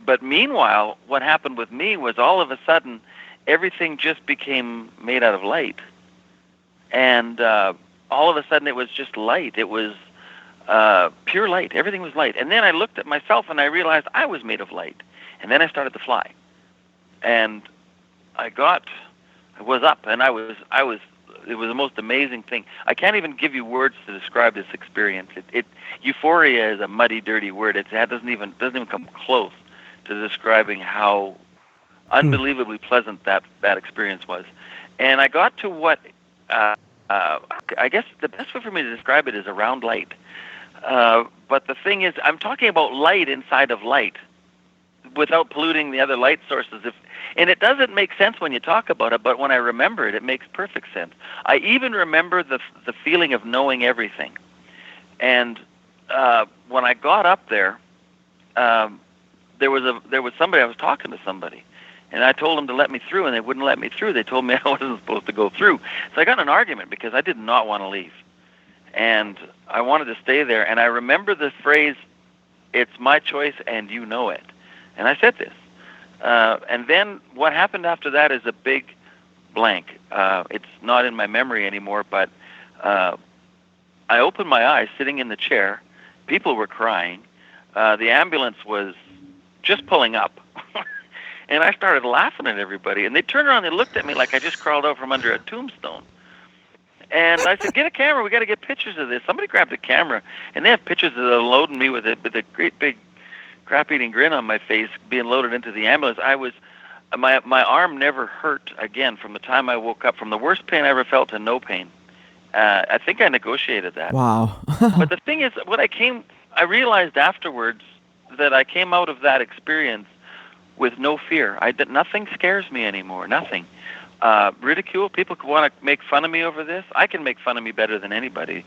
but meanwhile, what happened with me was all of a sudden everything just became made out of light, and all of a sudden it was just light. It was pure light. Everything was light. And then I looked at myself and I realized I was made of light. And then I started to fly. And I was up, and it was the most amazing thing. I can't even give you words to describe this experience. Euphoria is a muddy, dirty word. It doesn't even come close to describing how unbelievably pleasant that experience was. And I got to what I guess the best way for me to describe it is a round light. But the thing is, I'm talking about light inside of light without polluting the other light sources. And it doesn't make sense when you talk about it, but when I remember it, it makes perfect sense. I even remember the feeling of knowing everything. And when I got up there, there was somebody. I was talking to somebody, and I told them to let me through, and they wouldn't let me through. They told me I wasn't supposed to go through. So I got in an argument because I did not want to leave. And I wanted to stay there. And I remember the phrase, "It's my choice and you know it." And I said this. And then what happened after that is a big blank. It's not in my memory anymore, but I opened my eyes sitting in the chair. People were crying. The ambulance was just pulling up. And I started laughing at everybody. And they turned around and they looked at me like I just crawled out from under a tombstone. And I said, "Get a camera. We got to get pictures of this." Somebody grabbed a camera, and they have pictures of them loading me with a great big crap-eating grin on my face, being loaded into the ambulance. My arm never hurt again from the time I woke up, from the worst pain I ever felt to no pain. I think I negotiated that. Wow. But the thing is, I realized afterwards that I came out of that experience with no fear. Nothing scares me anymore. Nothing. Ridicule. People want to make fun of me over this. I can make fun of me better than anybody.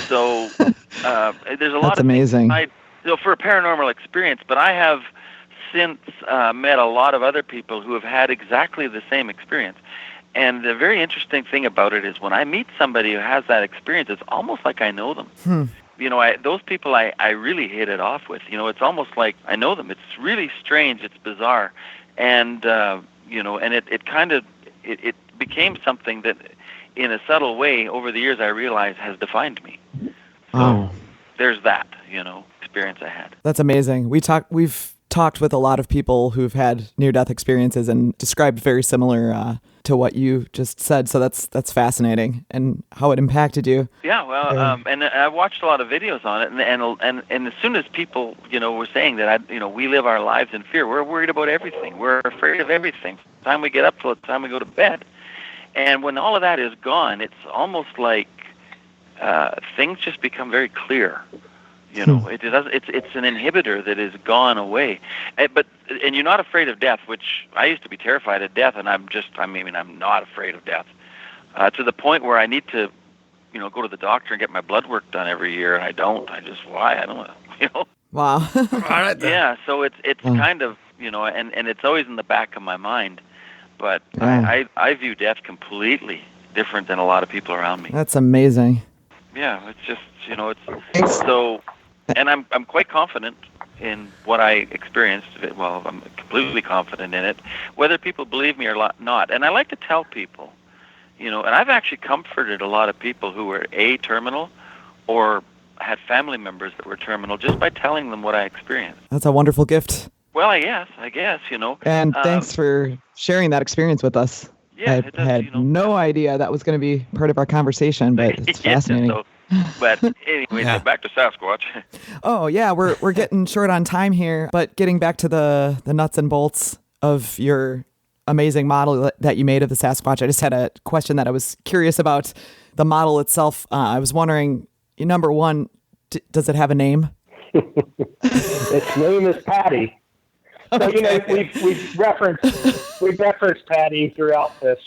So there's a lot That's of amazing. for a paranormal experience, but I have since met a lot of other people who have had exactly the same experience. And the very interesting thing about it is when I meet somebody who has that experience, it's almost like I know them. Those people I really hit it off with. It's almost like I know them. It's really strange. It's bizarre. And, and it became something that in a subtle way over the years I realized has defined me. So there's that, experience I had. That's amazing. We've talked with a lot of people who've had near-death experiences and described very similar to what you just said. So that's fascinating, and how it impacted you. Yeah, well, and I watched a lot of videos on it, and as soon as people, were saying that, we live our lives in fear. We're worried about everything. We're afraid of everything. From the time we get up till the time we go to bed. And when all of that is gone, it's almost like things just become very clear. It's an inhibitor that is gone away. And you're not afraid of death, which I used to be terrified of death, and I'm not afraid of death to the point where I need to, go to the doctor and get my blood work done every year, and I don't. Why? I don't know. Wow. Yeah. So it's kind of, and it's always in the back of my mind, but I view death completely different than a lot of people around me. That's amazing. Yeah. It's just, it's so. And I'm quite confident in what I experienced. Well, I'm completely confident in it, whether people believe me or not. And I like to tell people, and I've actually comforted a lot of people who were terminal or had family members that were terminal just by telling them what I experienced. That's a wonderful gift. Well, I guess, And thanks for sharing that experience with us. Yeah, I had no idea that was going to be part of our conversation, but it's fascinating. But anyway, Yeah. back to Sasquatch. Oh yeah, we're getting short on time here, but getting back to the nuts and bolts of your amazing model that you made of the Sasquatch, I just had a question that I was curious about the model itself. I was wondering, number one, does it have a name? Its name is Patty. So we've referenced Patty throughout this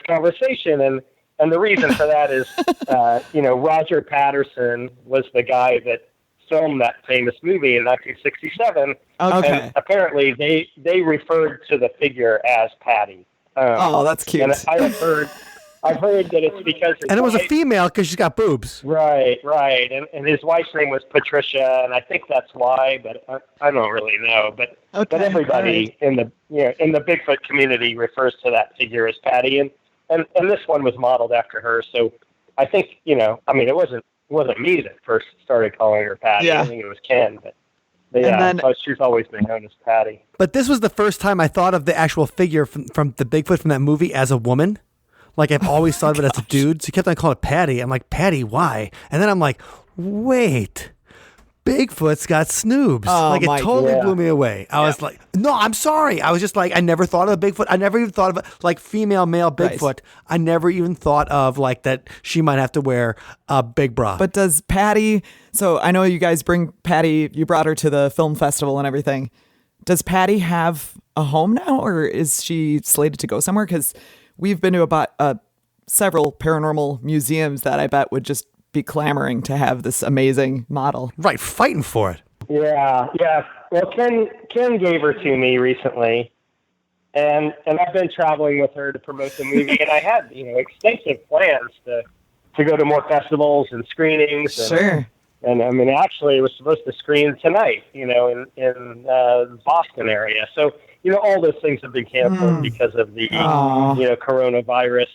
conversation, and the reason for that is Roger Patterson was the guy that filmed that famous movie in 1967. Okay. And apparently they referred to the figure as Patty. Oh, that's cute. And I've heard that it's because And it was a female because she's got boobs. Right. And his wife's name was Patricia, and I think that's why, but I don't really know. But everybody in the Bigfoot community refers to that figure as Patty, and this one was modeled after her. So I think it wasn't me that first started calling her Patty. Yeah. I think it was Ken, but yeah, then, so she's always been known as Patty. But this was the first time I thought of the actual figure from the Bigfoot from that movie as a woman. Like, I've always thought of it as a dude. So he kept on calling it Patty. I'm like, Patty, why? And then I'm like, wait, Bigfoot's got snoobs. Oh, like, it my totally God. blew me away. I was like, no, I'm sorry. I was just like, I never thought of a Bigfoot. I never even thought of like female, male Bigfoot. Right. I never even thought of like that she might have to wear a big bra. But does Patty, so I know you guys bring Patty, you brought her to the film festival and everything. Does Patty have a home now, or is she slated to go somewhere? Because we've been to about several paranormal museums that I bet would just be clamoring to have this amazing model. right, fighting for it. Yeah. Well, Ken gave her to me recently, and I've been traveling with her to promote the movie, and I had extensive plans to go to more festivals and screenings. And, Sure. And I mean, actually, it was supposed to screen tonight, in the Boston area. So all those things have been canceled because of the coronavirus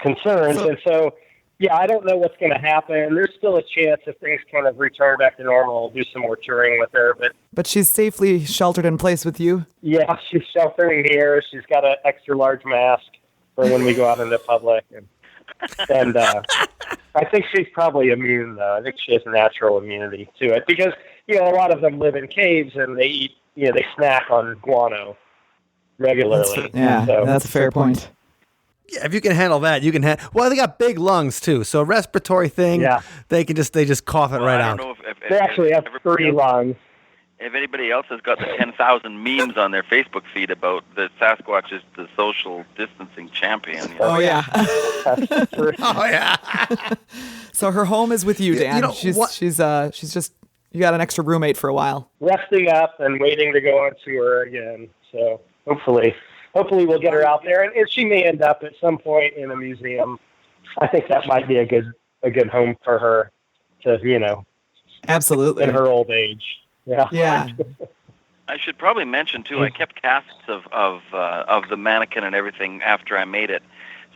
concerns, and so. Yeah, I don't know what's going to happen. There's still a chance if things kind of return back to normal, we'll do some more touring with her. But she's safely sheltered in place with you? Yeah, she's sheltering here. She's got an extra large mask for when we go out into public. And I think she's probably immune, though. I think she has natural immunity to it because, a lot of them live in caves and they eat, they snack on guano regularly. That's a fair point. Yeah, if you can handle that, you can well, they got big lungs too, so a respiratory thing. Yeah. They just cough it right I out. don't know if They actually have 3 lungs. If anybody else has got the 10,000 memes on their Facebook feed about the Sasquatch is the social distancing champion. Oh, yeah. Oh yeah. So her home is with you, Dan. She's just, you got an extra roommate for a while. Resting up and waiting to go on tour again. So hopefully we'll get her out there, and she may end up at some point in a museum. I think that might be a good home for her to, Absolutely. in her old age. Yeah. Yeah. I should probably mention too. I kept casts of the mannequin and everything after I made it,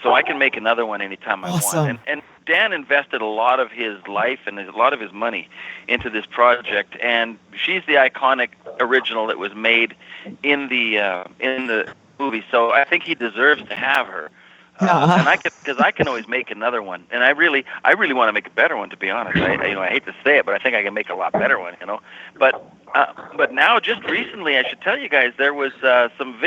so I can make another one anytime I Awesome. want. And Dan invested a lot of his life and a lot of his money into this project, and she's the iconic original that was made in the movie, so I think he deserves to have her. And I can always make another one, and I really want to make a better one. To be honest, I hate to say it, but I think I can make a lot better one. But now, just recently, I should tell you guys, there was some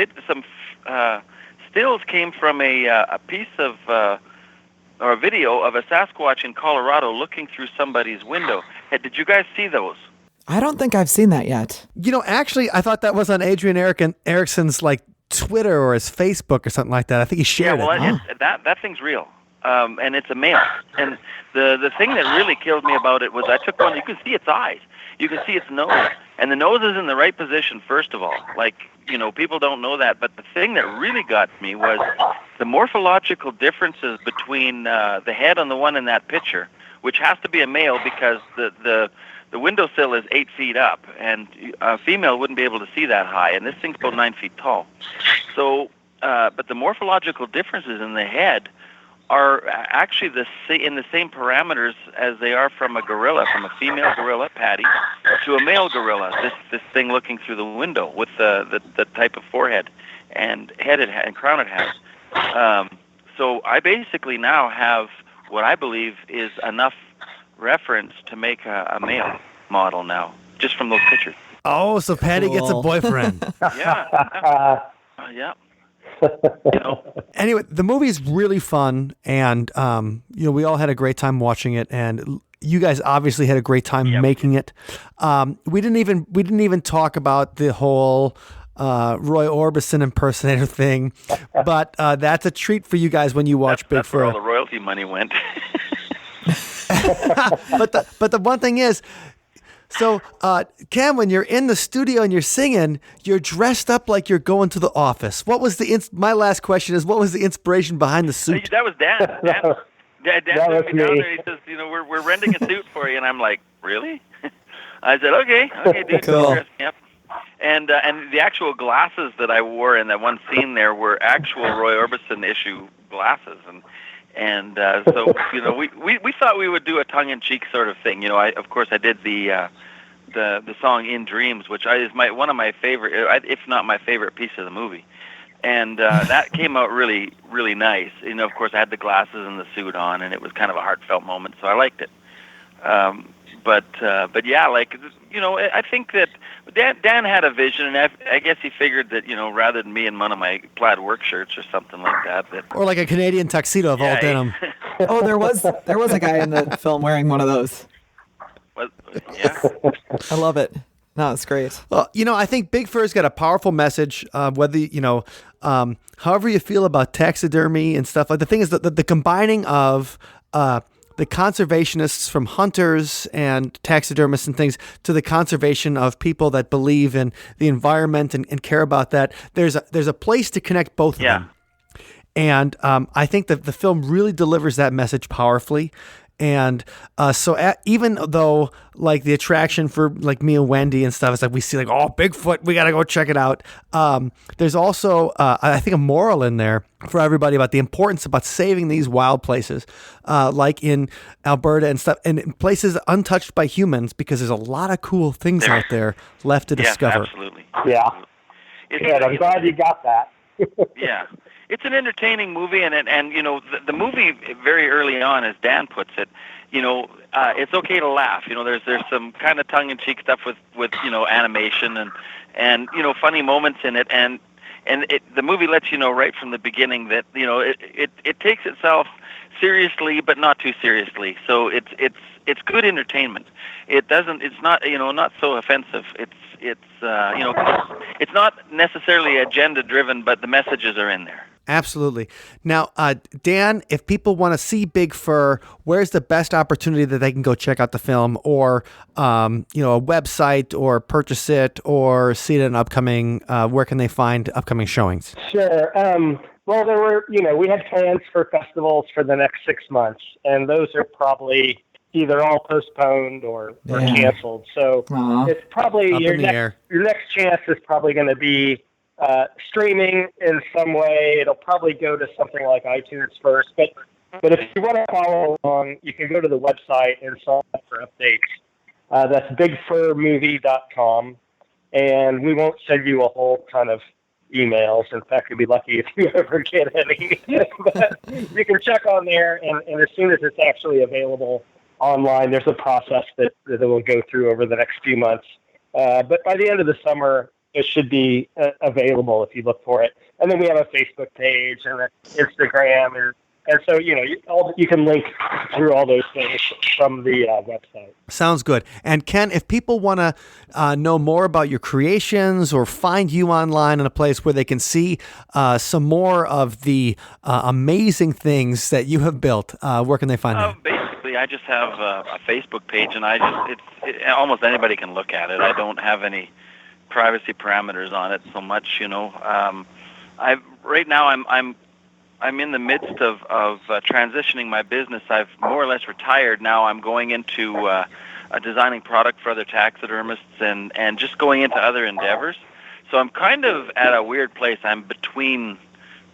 stills came from a piece of or a video of a Sasquatch in Colorado looking through somebody's window. Hey, did you guys see those? I don't think I've seen that yet. Actually, I thought that was on Adrian Erickson's Twitter or his Facebook or something like that. I think he shared it. That thing's real, and it's a male. And the thing that really killed me about it was I took one. You can see its eyes, you can see its nose, and the nose is in the right position. First of all, people don't know that. But the thing that really got me was the morphological differences between the head on the one in that picture, which has to be a male because the windowsill is 8 feet up, and a female wouldn't be able to see that high, and this thing's about 9 feet tall. So, but the morphological differences in the head are actually in the same parameters as they are from a gorilla, from a female gorilla, Patty, to a male gorilla. This thing looking through the window with the type of forehead and head and crown it has. So I basically now have what I believe is enough reference to make a male model now, just from those pictures. Oh, so Patty gets a Cool. boyfriend. Yeah. Yeah. You know, Anyway, the movie's really fun, and we all had a great time watching it, and you guys obviously had a great time making it. We didn't even talk about the whole Roy Orbison impersonator thing, but that's a treat for you guys when you watch Big that's where all Fur. the royalty money went. But the one thing is, so Cam, when you're in the studio and you're singing, you're dressed up like you're going to the office. What was my last question is, what was the inspiration behind the suit? That was Dan. Dan That was took me down me. there. He says, we're renting a suit for you, and I'm like, really? I said, okay, dude, Cool. dress me up. And the actual glasses that I wore in that one scene there were actual Roy Orbison issue glasses, and so we thought we would do a tongue-in-cheek sort of thing. Of course I did the song "In Dreams," which is one of my favorite, if not my favorite piece of the movie, and that came out really, really nice. Of course I had the glasses and the suit on, and it was kind of a heartfelt moment, so I liked it. But yeah, I think that Dan had a vision, and I guess he figured that, rather than me in one of my plaid work shirts or something like that. Or like a Canadian tuxedo of all denim. Oh, there was a guy in the film wearing one of those. Yeah. I love it. No, it's great. Well, I think Big Fur's got a powerful message, whether, however you feel about taxidermy and stuff. Like, the thing is that the combining of the conservationists from hunters and taxidermists and things to the conservation of people that believe in the environment and care about that. There's a place to connect both of them. And I think that the film really delivers that message powerfully. And even though like the attraction for like me and Wendy and stuff is like we see like, oh, Bigfoot, we got to go check it out. There's also, I think, a moral in there for everybody about the importance about saving these wild places, like in Alberta and stuff, and in places untouched by humans, because there's a lot of cool things out there left to discover. Absolutely. Yeah. It's, Good. I'm glad you got that. Yeah. It's an entertaining movie, and the movie very early on, as Dan puts it, it's okay to laugh. There's some kind of tongue-in-cheek stuff with animation and funny moments in it, and the movie lets you know right from the beginning that it takes itself seriously, but not too seriously. So it's good entertainment. It's not so offensive. It's not necessarily agenda driven, but the messages are in there. Absolutely. Now, Dan, if people want to see Big Fur, where's the best opportunity that they can go check out the film, or a website, or purchase it, or see it in upcoming? Where can they find upcoming showings? Sure. Well, there were, we had plans for festivals for the next 6 months, and those are probably either all postponed or canceled. So it's probably your next chance is probably going to be streaming in some way. It'll probably go to something like iTunes first, but if you want to follow along, you can go to the website and sign up for updates. That's bigfurmovie.com, and we won't send you a whole ton of emails. In fact, you'll be lucky if you ever get any. But you can check on there, and as soon as it's actually available online, there's a process that we'll go through over the next few months. But by the end of the summer, it should be available if you look for it. And then we have a Facebook page and an Instagram, and so you can link through all those things from the website. Sounds good. And Ken, if people want to know more about your creations or find you online in a place where they can see some more of the amazing things that you have built, where can they find that? Basically, I just have a Facebook page, and almost anybody can look at it. I don't have any privacy parameters on it so much. Right now I'm in the midst of transitioning my business. I've more or less retired now. I'm going into designing product for other taxidermists and just going into other endeavors. So I'm kind of at a weird place. I'm between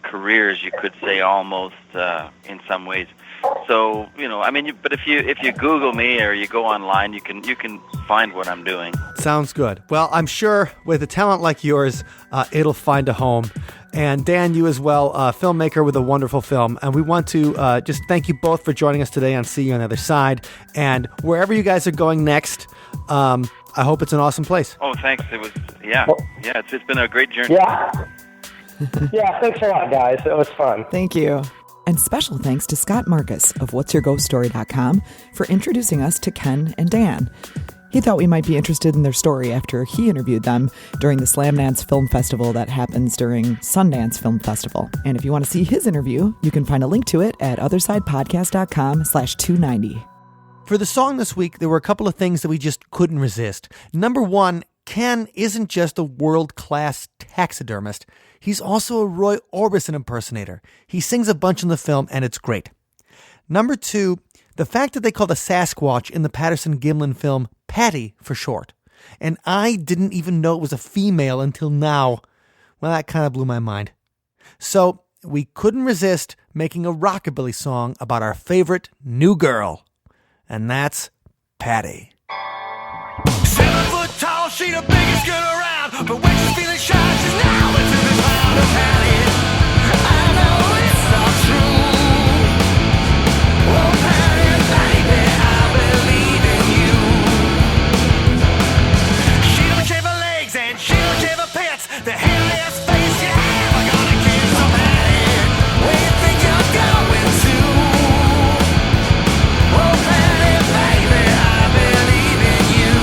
careers, you could say, almost in some ways. So but if you Google me or you go online, you can find what I'm doing. Sounds good. Well, I'm sure with a talent like yours, it'll find a home. And Dan, you as well, filmmaker with a wonderful film. And we want to just thank you both for joining us today on See You on the Other Side. And wherever you guys are going next, I hope it's an awesome place. Oh, thanks. It was, it's been a great journey. Yeah. Yeah, thanks a lot, guys. It was fun. Thank you. And special thanks to Scott Marcus of whatsyourghoststory.com for introducing us to Ken and Dan. He thought we might be interested in their story after he interviewed them during the Slamdance Film Festival that happens during Sundance Film Festival. And if you want to see his interview, you can find a link to it at othersidepodcast.com/290. For the song this week, there were a couple of things that we just couldn't resist. Number one, Ken isn't just a world-class taxidermist. He's also a Roy Orbison impersonator. He sings a bunch in the film, and it's great. Number two, the fact that they call the Sasquatch in the Patterson-Gimlin film Patty for short. And I didn't even know it was a female until now. Well, that kind of blew my mind. So we couldn't resist making a rockabilly song about our favorite new girl. And that's Patty. 7 foot tall, she the biggest girl around. But when she's feeling shy, she's now into the cloud of Patty. I know it's not true. Oh, Patty, baby, I believe in you. She don't shave her legs and she don't shave her pants. The hairiest face you ever gonna kiss. So Patty, where you think you're going to? Oh, Patty, baby, I believe in you.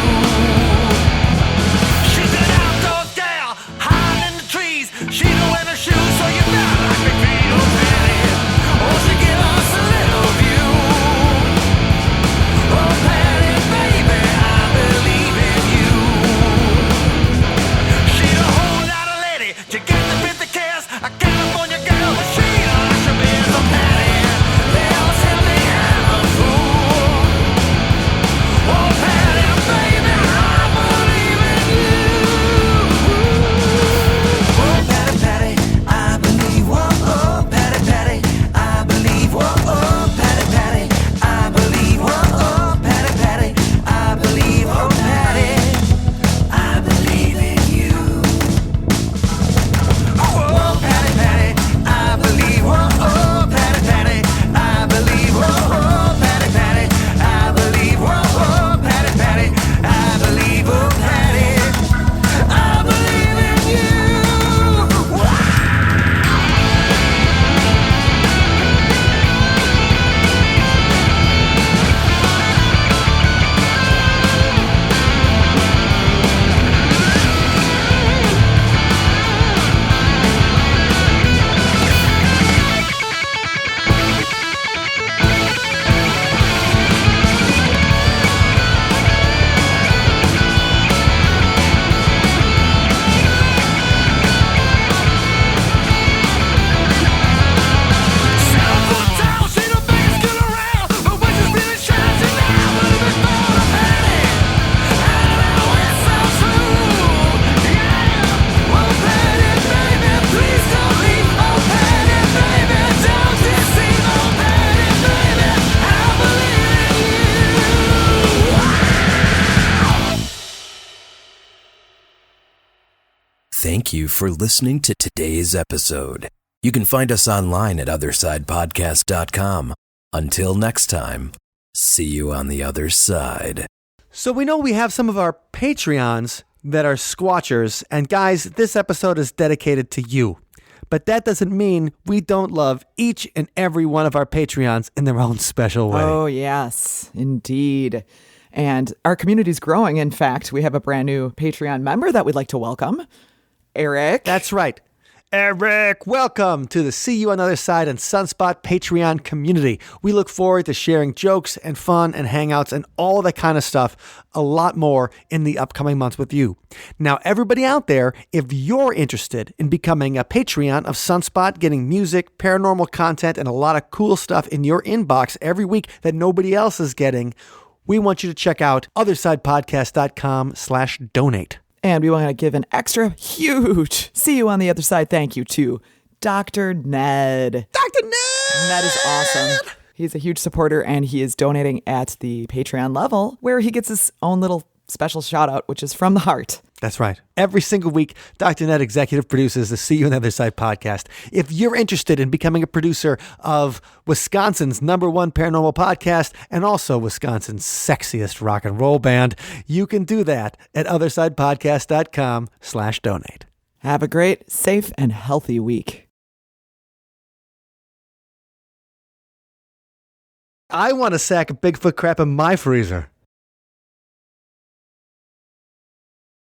She's an outdoor gal, hiding in the trees. She don't wear no shoes, so you better like me feet, oh, Patty. Oh, she give us a little view. Oh, Patty, baby, I believe in you. She a whole lot of lady, you got to fit the cares. A California girl, but she don't like her beers, oh, Patty. They all tell me I'm a fool. Oh, Patty, baby, I believe in you. Oh, Patty, Patty, I believe. Whoa, oh, Patty, Patty, I believe. Whoa, oh, Patty, Patty, I believe. Whoa, oh, Patty, Patty, I believe. Oh, Patty, I believe in you. Oh, Patty, Patty, I believe. Whoa, oh, Patty, Patty, I believe. Whoa, oh, Patty, Patty, I believe. Whoa, oh, Patty, Patty, I believe. Oh, Patty, I believe in you. Thank you for listening to today's episode. You can find us online at othersidepodcast.com. Until next time, see you on the other side. So we know we have some of our Patreons that are squatchers, and guys, this episode is dedicated to you. But that doesn't mean we don't love each and every one of our Patreons in their own special way. Oh, yes, indeed. And our community's growing. In fact, we have a brand new Patreon member that we'd like to welcome, Eric. That's right. Eric, welcome to the See You on the Other Side and Sunspot Patreon community. We look forward to sharing jokes and fun and hangouts and all that kind of stuff, a lot more in the upcoming months with you. Now, everybody out there, if you're interested in becoming a Patreon of Sunspot, getting music, paranormal content, and a lot of cool stuff in your inbox every week that nobody else is getting, we want you to check out othersidepodcast.com/donate. And we want to give an extra huge see you on the other side thank you to Dr. Ned. Dr. Ned! Ned is awesome. He's a huge supporter, and he is donating at the Patreon level, where he gets his own little special shout out, which is from the heart. That's right. Every single week, Dr. Ned executive produces the See You on the Other Side podcast. If you're interested in becoming a producer of Wisconsin's #1 paranormal podcast and also Wisconsin's sexiest rock and roll band, you can do that at othersidepodcast.com/donate. Have a great, safe, and healthy week. I want a sack of Bigfoot crap in my freezer.